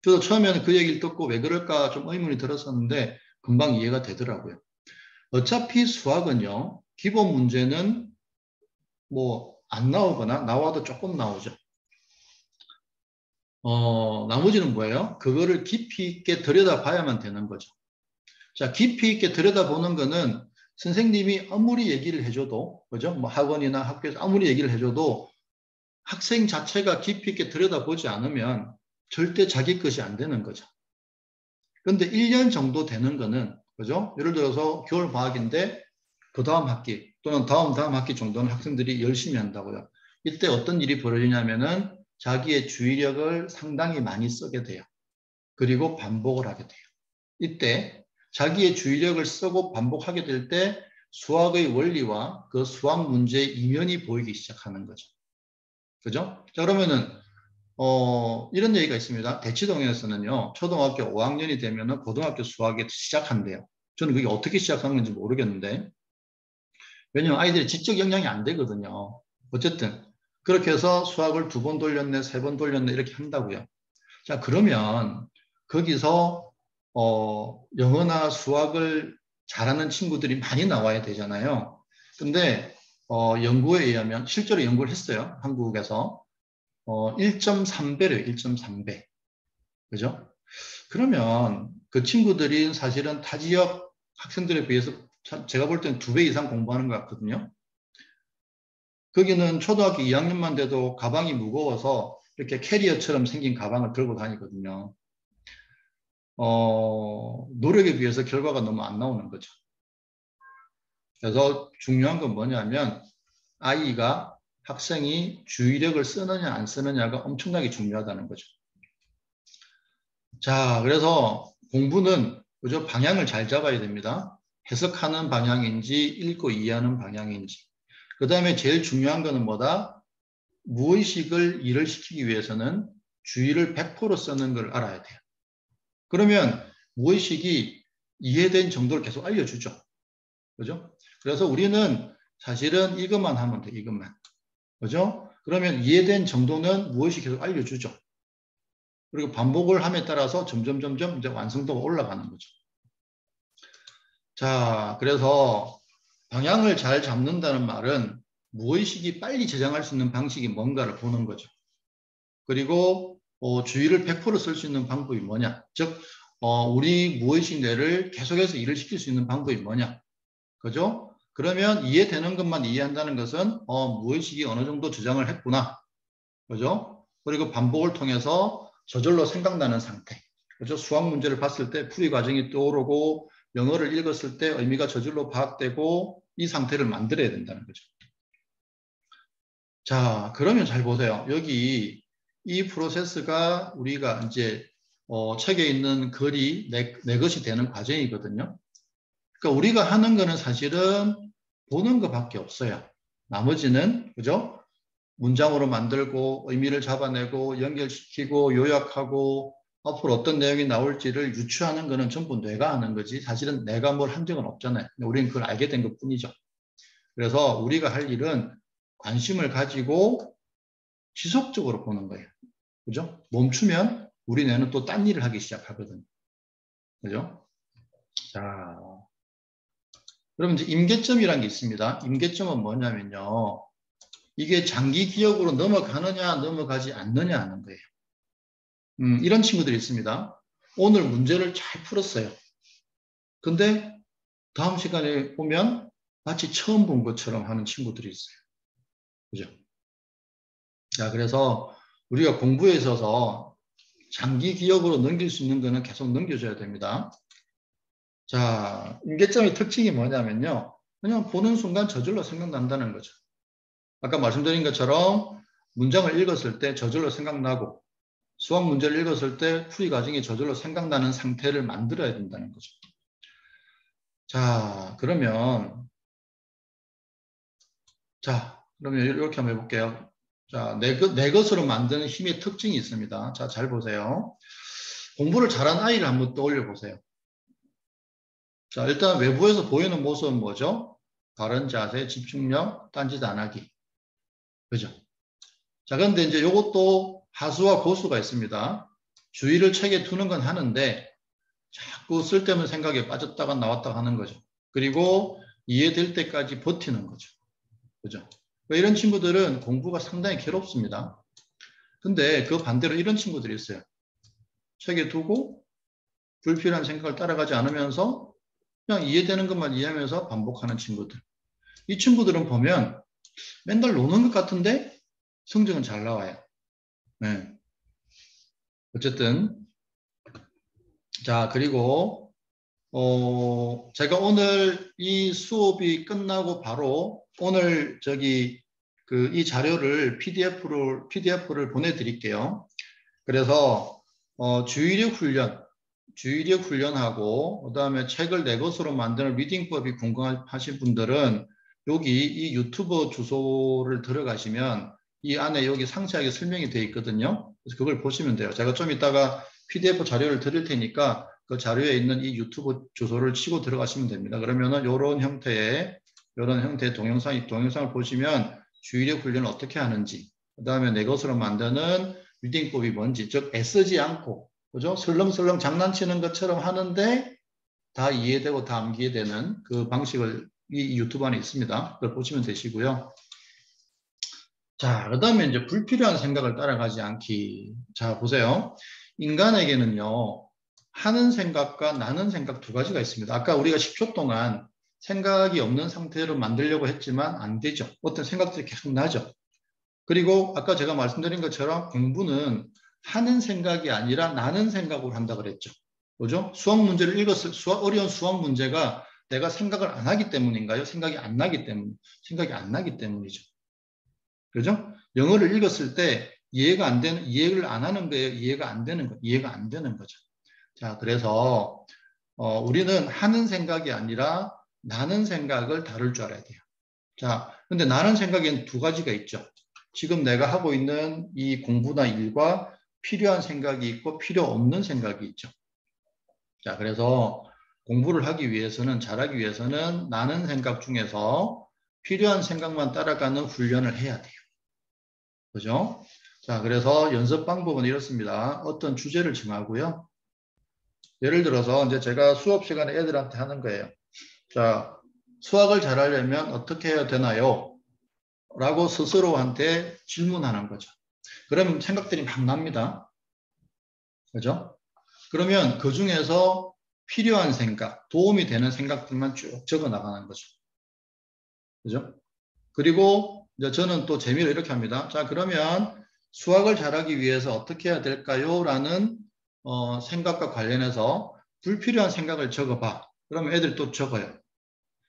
저도 처음에는 그 얘기를 듣고 왜 그럴까 좀 의문이 들었었는데 금방 이해가 되더라고요. 어차피 수학은요, 기본 문제는 뭐 안 나오거나 나와도 조금 나오죠. 나머지는 뭐예요? 그거를 깊이 있게 들여다봐야만 되는 거죠. 자, 깊이 있게 들여다보는 거는 선생님이 아무리 얘기를 해줘도, 그죠? 뭐 학원이나 학교에서 아무리 얘기를 해줘도 학생 자체가 깊이 있게 들여다보지 않으면 절대 자기 것이 안 되는 거죠. 그런데 1년 정도 되는 거는, 그죠? 예를 들어서 겨울 방학인데 그 다음 학기 또는 다음 학기 정도는 학생들이 열심히 한다고요. 이때 어떤 일이 벌어지냐면은 자기의 주의력을 상당히 많이 쓰게 돼요. 그리고 반복을 하게 돼요. 이때 자기의 주의력을 쓰고 반복하게 될 때 수학의 원리와 그 수학 문제의 이면이 보이기 시작하는 거죠. 그죠? 자, 그러면은 이런 얘기가 있습니다. 대치동에서는요, 초등학교 5학년이 되면은 고등학교 수학이 시작한대요. 저는 그게 어떻게 시작하는 건지 모르겠는데, 왜냐면 아이들이 지적 영향이 안 되거든요. 어쨌든, 그렇게 해서 수학을 2번 돌렸네, 3번 돌렸네, 이렇게 한다고요. 자, 그러면 거기서, 영어나 수학을 잘하는 친구들이 많이 나와야 되잖아요. 근데, 연구에 의하면, 실제로 연구를 했어요. 한국에서. 1.3배래요. 1.3배. 그죠? 그러면 그 친구들이 사실은 타 지역 학생들에 비해서 제가 볼 때는 2배 이상 공부하는 것 같거든요. 거기는 초등학교 2학년만 돼도 가방이 무거워서 이렇게 캐리어처럼 생긴 가방을 들고 다니거든요. 노력에 비해서 결과가 너무 안 나오는 거죠. 그래서 중요한 건 뭐냐면 아이가 학생이 주의력을 쓰느냐 안 쓰느냐가 엄청나게 중요하다는 거죠. 자, 그래서 공부는 그저 방향을 잘 잡아야 됩니다. 해석하는 방향인지 읽고 이해하는 방향인지. 그 다음에 제일 중요한 거는 뭐다? 무의식을 일을 시키기 위해서는 주의를 100% 쓰는 걸 알아야 돼요. 그러면 무의식이 이해된 정도를 계속 알려주죠. 그죠? 그래서 우리는 사실은 이것만 하면 돼, 이것만. 그죠? 그러면 이해된 정도는 무의식 계속 알려주죠. 그리고 반복을 함에 따라서 점점 이제 완성도가 올라가는 거죠. 자, 그래서 방향을 잘 잡는다는 말은 무의식이 빨리 저장할 수 있는 방식이 뭔가를 보는 거죠. 그리고 주의를 100% 쓸 수 있는 방법이 뭐냐? 즉, 우리 무의식 뇌를 계속해서 일을 시킬 수 있는 방법이 뭐냐? 그죠? 그러면 이해되는 것만 이해한다는 것은 무의식이 어느 정도 저장을 했구나. 그죠? 그리고 반복을 통해서 저절로 생각나는 상태. 그죠? 수학 문제를 봤을 때 풀이 과정이 떠오르고 영어를 읽었을 때 의미가 저절로 파악되고 이 상태를 만들어야 된다는 거죠. 자, 그러면 잘 보세요. 여기 이 프로세스가 우리가 이제 책에 있는 글이 내 것이 되는 과정이거든요. 그러니까 우리가 하는 거는 사실은 보는 것밖에 없어요. 나머지는 그죠? 문장으로 만들고 의미를 잡아내고 연결시키고 요약하고 앞으로 어떤 내용이 나올지를 유추하는 거는 전부 뇌가 하는 거지 사실은 내가 뭘 한 적은 없잖아요. 우리는 그걸 알게 된 것뿐이죠. 그래서 우리가 할 일은 관심을 가지고 지속적으로 보는 거예요. 그죠? 멈추면 우리 뇌는 또 딴 일을 하기 시작하거든요. 그죠? 자, 그럼 이제 임계점이라는 게 있습니다. 임계점은 뭐냐면요. 이게 장기 기억으로 넘어가느냐 넘어가지 않느냐 하는 거예요. 이런 친구들이 있습니다. 오늘 문제를 잘 풀었어요. 근데 다음 시간에 보면 마치 처음 본 것처럼 하는 친구들이 있어요. 그죠? 자, 그래서 우리가 공부에 있어서 장기 기억으로 넘길 수 있는 거는 계속 넘겨줘야 됩니다. 자, 임계점의 특징이 뭐냐면요. 그냥 보는 순간 저절로 생각난다는 거죠. 아까 말씀드린 것처럼 문장을 읽었을 때 저절로 생각나고 수학 문제를 읽었을 때 풀이 과정이 저절로 생각나는 상태를 만들어야 된다는 거죠. 자, 그러면 이렇게 한번 해볼게요. 자, 내 것으로 만드는 힘의 특징이 있습니다. 자, 잘 보세요. 공부를 잘한 아이를 한번 떠올려 보세요. 자, 일단 외부에서 보이는 모습은 뭐죠? 바른 자세, 집중력, 딴짓 안 하기. 그죠? 자, 그런데 이제 이것도 하수와 고수가 있습니다. 주의를 책에 두는 건 하는데 자꾸 쓸데없는 생각에 빠졌다가 나왔다가 하는 거죠. 그리고 이해될 때까지 버티는 거죠. 그죠? 이런 친구들은 공부가 상당히 괴롭습니다. 근데 그 반대로 이런 친구들이 있어요. 책에 두고 불필요한 생각을 따라가지 않으면서 그냥 이해되는 것만 이해하면서 반복하는 친구들. 이 친구들은 보면 맨날 노는 것 같은데 성적은 잘 나와요. 네. 어쨌든 자, 그리고 제가 오늘 이 수업이 끝나고 바로 오늘 이 자료를 PDF를 보내드릴게요. 그래서 주의력 훈련하고 그다음에 책을 내 것으로 만드는 리딩법이 궁금하신 분들은 여기 이 유튜브 주소를 들어가시면 이 안에 여기 상세하게 설명이 되어 있거든요. 그래서 그걸 보시면 돼요. 제가 좀 이따가 PDF 자료를 드릴 테니까 그 자료에 있는 이 유튜브 주소를 치고 들어가시면 됩니다. 그러면은 이런 형태의 동영상을 보시면 주의력 훈련을 어떻게 하는지, 그 다음에 내 것으로 만드는 리딩법이 뭔지, 즉 애쓰지 않고 그죠? 설렁설렁 장난치는 것처럼 하는데 다 이해되고 다 암기게 되는 그 방식을 이 유튜브 안에 있습니다. 그걸 보시면 되시고요. 자, 그 다음에 이제 불필요한 생각을 따라가지 않기. 자, 보세요. 인간에게는요, 하는 생각과 나는 생각 두 가지가 있습니다. 아까 우리가 10초 동안 생각이 없는 상태로 만들려고 했지만 안 되죠. 어떤 생각들이 계속 나죠. 그리고 아까 제가 말씀드린 것처럼 공부는 하는 생각이 아니라 나는 생각으로 한다 그랬죠. 그죠? 수학 문제를 어려운 수학 문제가 내가 생각을 안 하기 때문인가요? 생각이 안 나기 때문이죠. 그죠? 영어를 읽었을 때 이해를 안 하는 거예요. 이해가 안 되는 거죠. 자, 그래서 우리는 하는 생각이 아니라 나는 생각을 다룰 줄 알아야 돼요. 자, 근데 나는 생각에는 두 가지가 있죠. 지금 내가 하고 있는 이 공부나 일과 필요한 생각이 있고 필요 없는 생각이 있죠. 자, 그래서 공부를 잘하기 위해서는 나는 생각 중에서 필요한 생각만 따라가는 훈련을 해야 돼요. 그죠? 자, 그래서 연습 방법은 이렇습니다. 어떤 주제를 정하고요. 예를 들어서 이제 제가 수업 시간에 애들한테 하는 거예요. 자, 수학을 잘하려면 어떻게 해야 되나요? 라고 스스로한테 질문하는 거죠. 그러면 생각들이 막 납니다. 그죠? 그러면 그 중에서 필요한 생각, 도움이 되는 생각들만 쭉 적어 나가는 거죠. 그죠? 그리고 이제 저는 또 재미로 이렇게 합니다. 자, 그러면 수학을 잘하기 위해서 어떻게 해야 될까요? 라는 생각과 관련해서 불필요한 생각을 적어봐. 그러면 애들이 또 적어요.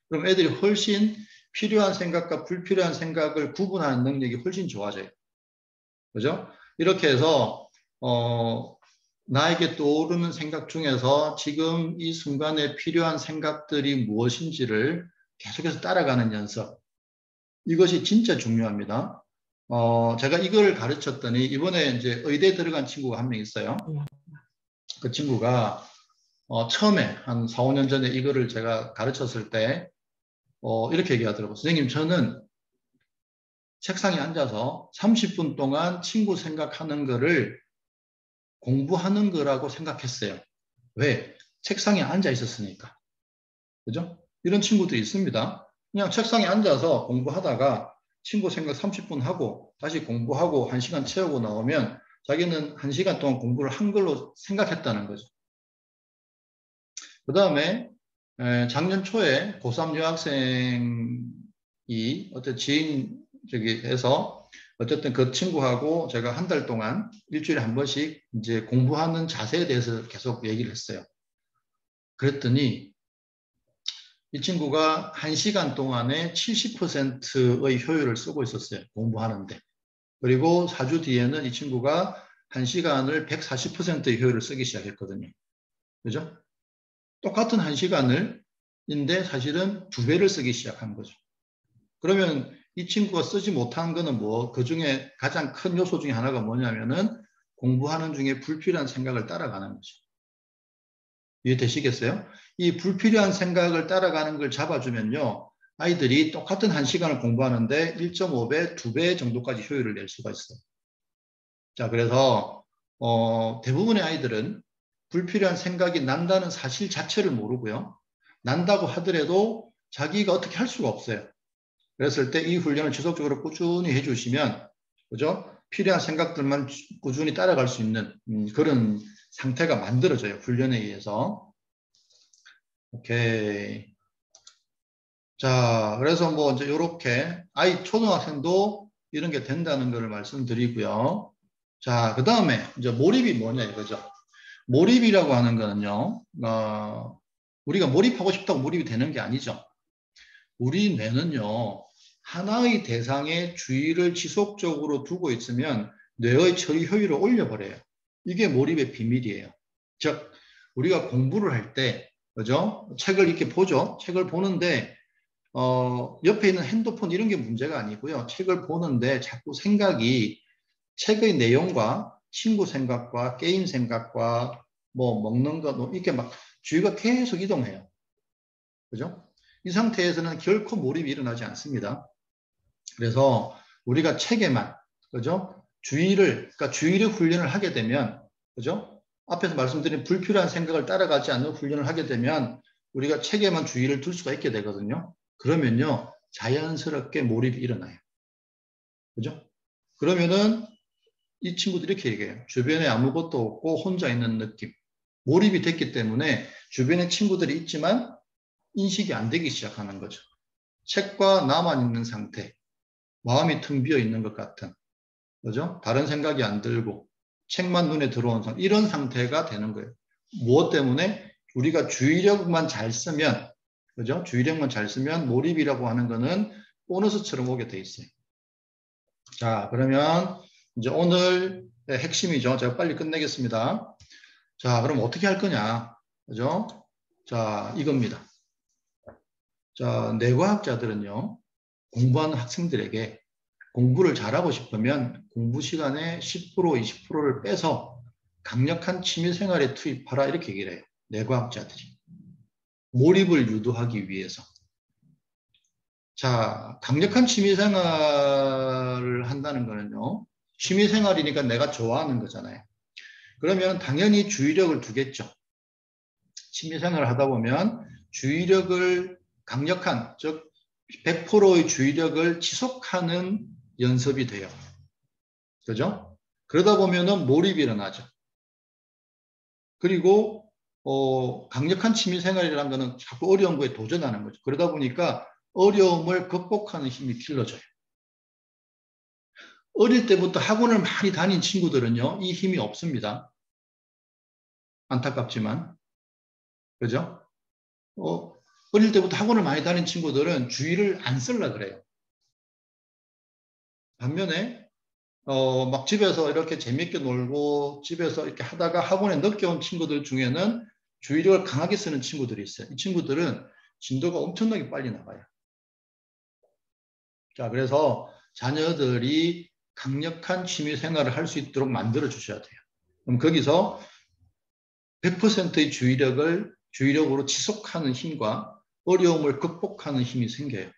그럼 애들이 훨씬 필요한 생각과 불필요한 생각을 구분하는 능력이 훨씬 좋아져요. 그죠? 이렇게 해서 나에게 떠오르는 생각 중에서 지금 이 순간에 필요한 생각들이 무엇인지를 계속해서 따라가는 연습. 이것이 진짜 중요합니다. 제가 이걸 가르쳤더니 이번에 이제 의대 들어간 친구가 한 명 있어요. 그 친구가 처음에 한 4, 5년 전에 이거를 제가 가르쳤을 때 이렇게 얘기하더라고요. 선생님, 저는 책상에 앉아서 30분 동안 친구 생각하는 거를 공부하는 거라고 생각했어요. 왜? 책상에 앉아 있었으니까. 그죠? 이런 친구들이 있습니다. 그냥 책상에 앉아서 공부하다가 친구 생각 30분 하고 다시 공부하고 1시간 채우고 나오면 자기는 1시간 동안 공부를 한 걸로 생각했다는 거죠. 그 다음에 작년 초에 고3 여학생이 어떤 지인 저기에서 어쨌든 그 친구하고 제가 한 달 동안 일주일에 한 번씩 이제 공부하는 자세에 대해서 계속 얘기를 했어요. 그랬더니 이 친구가 1시간 동안에 70%의 효율을 쓰고 있었어요. 공부하는데. 그리고 4주 뒤에는 이 친구가 1시간을 140%의 효율을 쓰기 시작했거든요. 그죠? 똑같은 1시간을 인데 사실은 2배를 쓰기 시작한 거죠. 그러면 이 친구가 쓰지 못한 거는 뭐, 그 중에 가장 큰 요소 중에 하나가 뭐냐면은 공부하는 중에 불필요한 생각을 따라가는 거죠. 이해되시겠어요? 이 불필요한 생각을 따라가는 걸 잡아주면요. 아이들이 똑같은 1시간을 공부하는데 1.5배, 2배 정도까지 효율을 낼 수가 있어요. 자, 그래서 대부분의 아이들은 불필요한 생각이 난다는 사실 자체를 모르고요. 난다고 하더라도 자기가 어떻게 할 수가 없어요. 그랬을 때 이 훈련을 지속적으로 꾸준히 해주시면, 그죠? 필요한 생각들만 꾸준히 따라갈 수 있는 그런 상태가 만들어져요. 훈련에 의해서. 오케이. 자, 그래서 뭐 이제 이렇게 초등학생도 이런 게 된다는 것을 말씀드리고요. 자, 그 다음에 이제 몰입이 뭐냐 이거죠. 몰입이라고 하는 거는요, 우리가 몰입하고 싶다고 몰입이 되는 게 아니죠. 우리 뇌는요, 하나의 대상에 주의를 지속적으로 두고 있으면 뇌의 처리 효율을 올려버려요. 이게 몰입의 비밀이에요. 즉, 우리가 공부를 할 때, 그죠? 책을 이렇게 보죠. 책을 보는데, 옆에 있는 핸드폰 이런 게 문제가 아니고요. 책을 보는데 자꾸 생각이 책의 내용과 친구 생각과 게임 생각과 뭐 먹는 거, 뭐 이렇게 막 주의가 계속 이동해요. 그죠? 이 상태에서는 결코 몰입이 일어나지 않습니다. 그래서 우리가 책에만, 그죠? 그러니까 주의력 훈련을 하게 되면, 그죠? 앞에서 말씀드린 불필요한 생각을 따라가지 않는 훈련을 하게 되면 우리가 책에만 주의를 둘 수가 있게 되거든요. 그러면요, 자연스럽게 몰입이 일어나요. 그죠? 그러면은 이 친구들이 이렇게 얘기해요. 주변에 아무것도 없고 혼자 있는 느낌. 몰입이 됐기 때문에 주변에 친구들이 있지만 인식이 안 되기 시작하는 거죠. 책과 나만 있는 상태. 마음이 텅 비어 있는 것 같은. 그죠? 다른 생각이 안 들고 책만 눈에 들어온 상태. 이런 상태가 되는 거예요. 무엇 때문에? 우리가 주의력만 잘 쓰면, 그죠? 주의력만 잘 쓰면 몰입이라고 하는 거는 보너스처럼 오게 돼 있어요. 자, 그러면 이제 오늘 핵심이죠. 제가 빨리 끝내겠습니다. 자, 그럼 어떻게 할 거냐? 그죠? 자, 이겁니다. 자, 뇌과학자들은요, 공부하는 학생들에게 공부를 잘하고 싶으면 공부 시간에 10%, 20%를 빼서 강력한 취미생활에 투입하라 이렇게 얘기를 해요. 뇌과학자들이. 몰입을 유도하기 위해서. 자, 강력한 취미생활을 한다는 거는요. 취미생활이니까 내가 좋아하는 거잖아요. 그러면 당연히 주의력을 두겠죠. 취미생활을 하다 보면 주의력을 강력한, 즉 100%의 주의력을 지속하는 연습이 돼요. 그죠? 그러다 보면은 몰입이 일어나죠. 그리고 강력한 취미생활이라는 거는 자꾸 어려운 거에 도전하는 거죠. 그러다 보니까 어려움을 극복하는 힘이 길러져요. 어릴 때부터 학원을 많이 다닌 친구들은요, 이 힘이 없습니다. 안타깝지만. 그죠? 어릴 때부터 학원을 많이 다닌 친구들은 주의를 안 쓰려 그래요. 반면에 막 집에서 이렇게 재밌게 놀고 집에서 이렇게 하다가 학원에 늦게 온 친구들 중에는 주의력을 강하게 쓰는 친구들이 있어요. 이 친구들은 진도가 엄청나게 빨리 나가요. 자, 그래서 자녀들이 강력한 취미 생활을 할 수 있도록 만들어 주셔야 돼요. 그럼 거기서 100%의 주의력으로 지속하는 힘과 어려움을 극복하는 힘이 생겨요.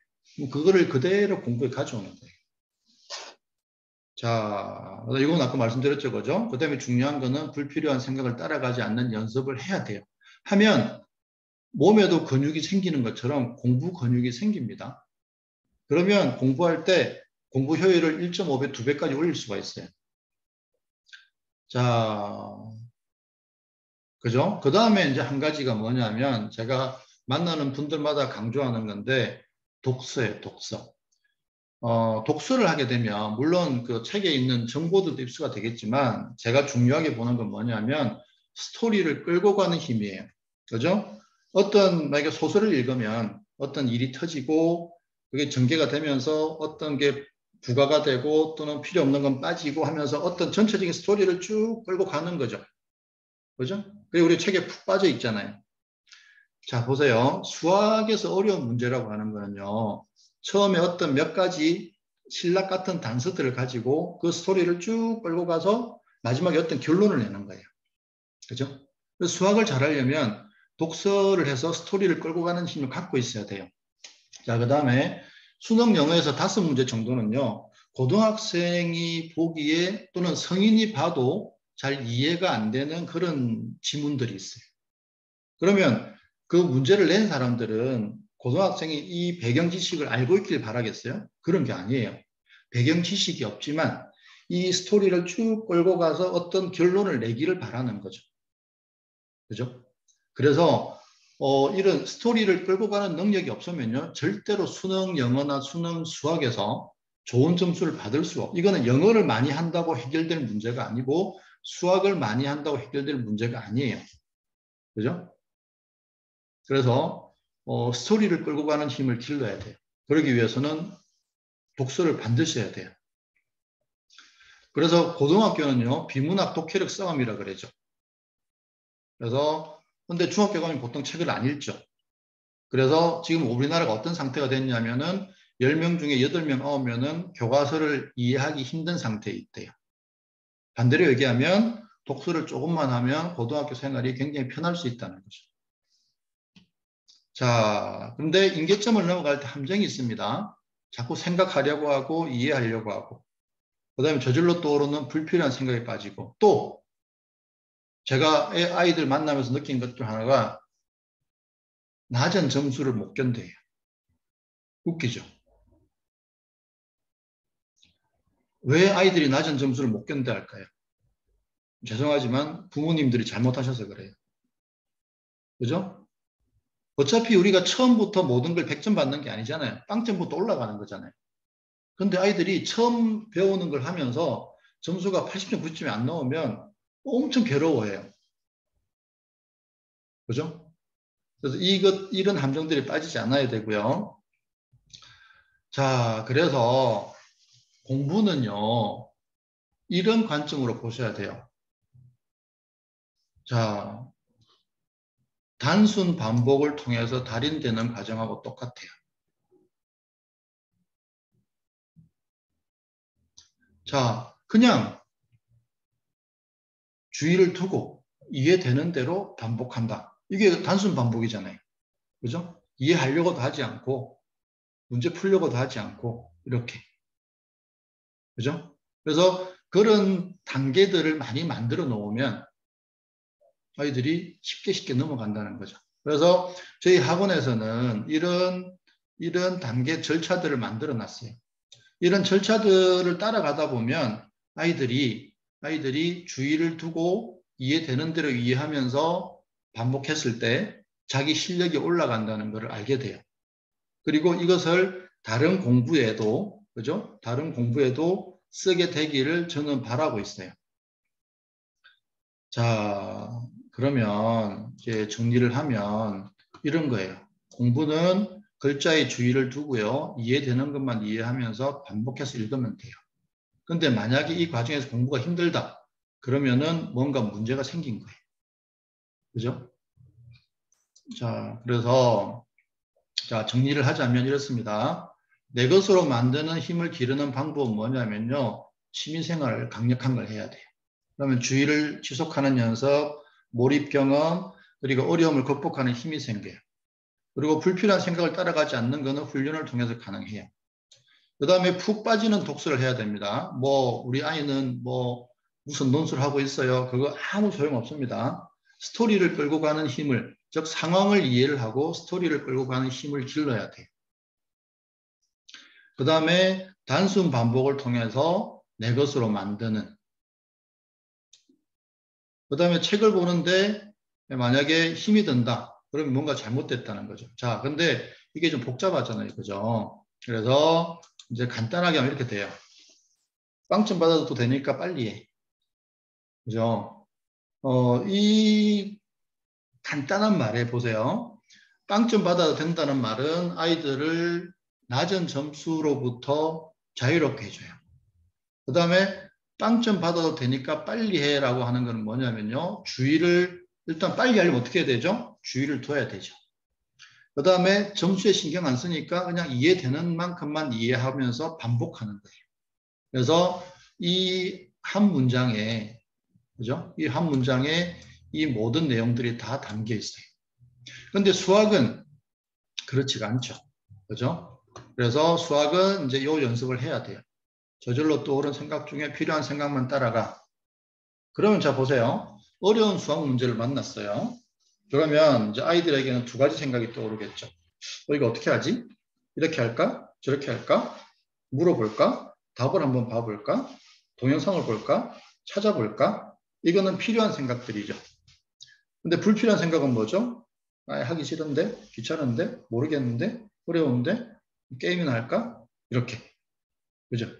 그거를 그대로 공부에 가져오는 거예요. 자, 이건 아까 말씀드렸죠, 그죠? 그 다음에 중요한 거는 불필요한 생각을 따라가지 않는 연습을 해야 돼요. 하면 몸에도 근육이 생기는 것처럼 공부 근육이 생깁니다. 그러면 공부할 때 공부 효율을 1.5배, 2배까지 올릴 수가 있어요. 자, 그죠? 그 다음에 이제 한 가지가 뭐냐면 제가 만나는 분들마다 강조하는 건데 독서예요, 독서. 독서를 하게 되면 물론 그 책에 있는 정보들도 입수가 되겠지만 제가 중요하게 보는 건 뭐냐면 스토리를 끌고 가는 힘이에요. 그죠? 만약에 소설을 읽으면 어떤 일이 터지고 그게 전개가 되면서 어떤 게 부가가 되고 또는 필요 없는 건 빠지고 하면서 어떤 전체적인 스토리를 쭉 끌고 가는 거죠. 그죠? 그리고 우리 책에 푹 빠져 있잖아요. 자, 보세요. 수학에서 어려운 문제라고 하는 거는요. 처음에 어떤 몇 가지 신락 같은 단서들을 가지고 그 스토리를 쭉 끌고 가서 마지막에 어떤 결론을 내는 거예요. 그죠? 수학을 잘하려면 독서를 해서 스토리를 끌고 가는 힘을 갖고 있어야 돼요. 자, 그 다음에 수능 영어에서 5문제 정도는요. 고등학생이 보기에 또는 성인이 봐도 잘 이해가 안 되는 그런 지문들이 있어요. 그러면 그 문제를 낸 사람들은 고등학생이 이 배경 지식을 알고 있길 바라겠어요? 그런 게 아니에요. 배경 지식이 없지만 이 스토리를 쭉 끌고 가서 어떤 결론을 내기를 바라는 거죠. 그죠? 그래서 이런 스토리를 끌고 가는 능력이 없으면요. 절대로 수능 영어나 수능 수학에서 좋은 점수를 받을 수 없어요. 이거는 영어를 많이 한다고 해결될 문제가 아니고 수학을 많이 한다고 해결될 문제가 아니에요. 그죠? 그래서 스토리를 끌고 가는 힘을 길러야 돼요. 그러기 위해서는 독서를 반드시 해야 돼요. 그래서 고등학교는요. 비문학 독해력 싸움이라 그러죠. 그래서 근데 중학교 가면 보통 책을 안 읽죠. 그래서 지금 우리나라가 어떤 상태가 됐냐면은 10명 중에 8명, 9명은 교과서를 이해하기 힘든 상태에 있대요. 반대로 얘기하면 독서를 조금만 하면 고등학교 생활이 굉장히 편할 수 있다는 거죠. 자, 그런데 임계점을 넘어갈 때 함정이 있습니다. 자꾸 생각하려고 하고 이해하려고 하고 그 다음에 저절로 떠오르는 불필요한 생각에 빠지고 또 제가 아이들 만나면서 느낀 것 중 하나가 낮은 점수를 못 견뎌요. 웃기죠? 왜 아이들이 낮은 점수를 못 견뎌 할까요? 죄송하지만 부모님들이 잘못하셔서 그래요. 그죠? 어차피 우리가 처음부터 모든 걸 100점 받는 게 아니잖아요. 빵점부터 올라가는 거잖아요. 근데 아이들이 처음 배우는 걸 하면서 점수가 80점, 90점이 안 나오면 엄청 괴로워해요. 그죠? 그래서 이런 함정들이 빠지지 않아야 되고요. 자, 그래서 공부는요, 이런 관점으로 보셔야 돼요. 자, 단순 반복을 통해서 달인되는 과정하고 똑같아요. 자, 그냥 주의를 두고 이해되는 대로 반복한다. 이게 단순 반복이잖아요. 그죠? 이해하려고도 하지 않고, 문제 풀려고도 하지 않고, 이렇게. 그죠? 그래서 그런 단계들을 많이 만들어 놓으면 아이들이 쉽게 넘어간다는 거죠. 그래서 저희 학원에서는 이런 단계 절차들을 만들어 놨어요. 이런 절차들을 따라가다 보면 아이들이 주의를 두고 이해되는 대로 이해하면서 반복했을 때 자기 실력이 올라간다는 것을 알게 돼요. 그리고 이것을 다른 공부에도, 그죠? 다른 공부에도 쓰게 되기를 저는 바라고 있어요. 자, 그러면 이제 정리를 하면 이런 거예요. 공부는 글자의 주의를 두고요. 이해되는 것만 이해하면서 반복해서 읽으면 돼요. 근데 만약에 이 과정에서 공부가 힘들다. 그러면은 뭔가 문제가 생긴 거예요. 그죠? 자, 그래서 자, 정리를 하자면 이렇습니다. 내 것으로 만드는 힘을 기르는 방법은 뭐냐면요. 취미생활을 강력한 걸 해야 돼요. 그러면 주의를 지속하는 연습, 몰입 경험, 그리고 어려움을 극복하는 힘이 생겨요. 그리고 불필요한 생각을 따라가지 않는 것은 훈련을 통해서 가능해요. 그 다음에 푹 빠지는 독서를 해야 됩니다. 우리 아이는 무슨 논술을 하고 있어요. 그거 아무 소용없습니다. 스토리를 끌고 가는 힘을, 즉 상황을 이해를 하고 스토리를 끌고 가는 힘을 길러야 돼요. 그 다음에 단순 반복을 통해서 내 것으로 만드는. 그 다음에 책을 보는데 만약에 힘이 든다. 그러면 뭔가 잘못됐다는 거죠. 자, 근데 이게 좀 복잡하잖아요. 그죠? 그래서 이제 간단하게 하면 이렇게 돼요. 빵점 받아도 되니까 빨리 해. 그죠? 이 간단한 말에 보세요. 빵점 받아도 된다는 말은 아이들을 낮은 점수로부터 자유롭게 해줘요. 그 다음에 빵점 받아도 되니까 빨리 해라고 하는 건 뭐냐면요. 주의를 일단 빨리 하려면 어떻게 해야 되죠? 주의를 둬야 되죠. 그 다음에 점수에 신경 안 쓰니까 그냥 이해되는 만큼만 이해하면서 반복하는 거예요. 그래서 이 한 문장에, 그죠? 이 한 문장에 이 모든 내용들이 다 담겨 있어요. 그런데 수학은 그렇지가 않죠. 그죠? 그래서 수학은 이제 요 연습을 해야 돼요. 저절로 떠오른 생각 중에 필요한 생각만 따라가. 그러면 자 보세요. 어려운 수학 문제를 만났어요. 그러면 이제 아이들에게는 두 가지 생각이 떠오르겠죠. 이거 어떻게 하지? 이렇게 할까? 저렇게 할까? 물어볼까? 답을 한번 봐볼까? 동영상을 볼까? 찾아볼까? 이거는 필요한 생각들이죠. 근데 불필요한 생각은 뭐죠? 하기 싫은데, 귀찮은데, 모르겠는데, 어려운데, 게임이나 할까? 이렇게. 그죠?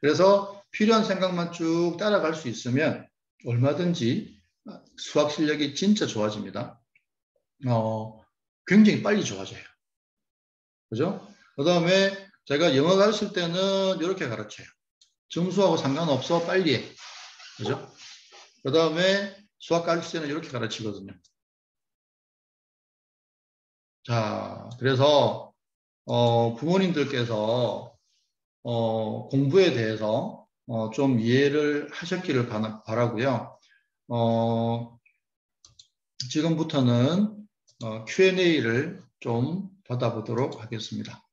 그래서 필요한 생각만 쭉 따라갈 수 있으면 얼마든지 수학 실력이 진짜 좋아집니다. 굉장히 빨리 좋아져요. 그죠? 그 다음에 제가 영어 가르칠 때는 이렇게 가르쳐요. 점수하고 상관없어, 빨리 해. 그죠? 그 다음에 수학 가르칠 때는 이렇게 가르치거든요. 자, 그래서 부모님들께서 공부에 대해서 좀 이해를 하셨기를 바라고요. 지금부터는 Q&A를 좀 받아보도록 하겠습니다.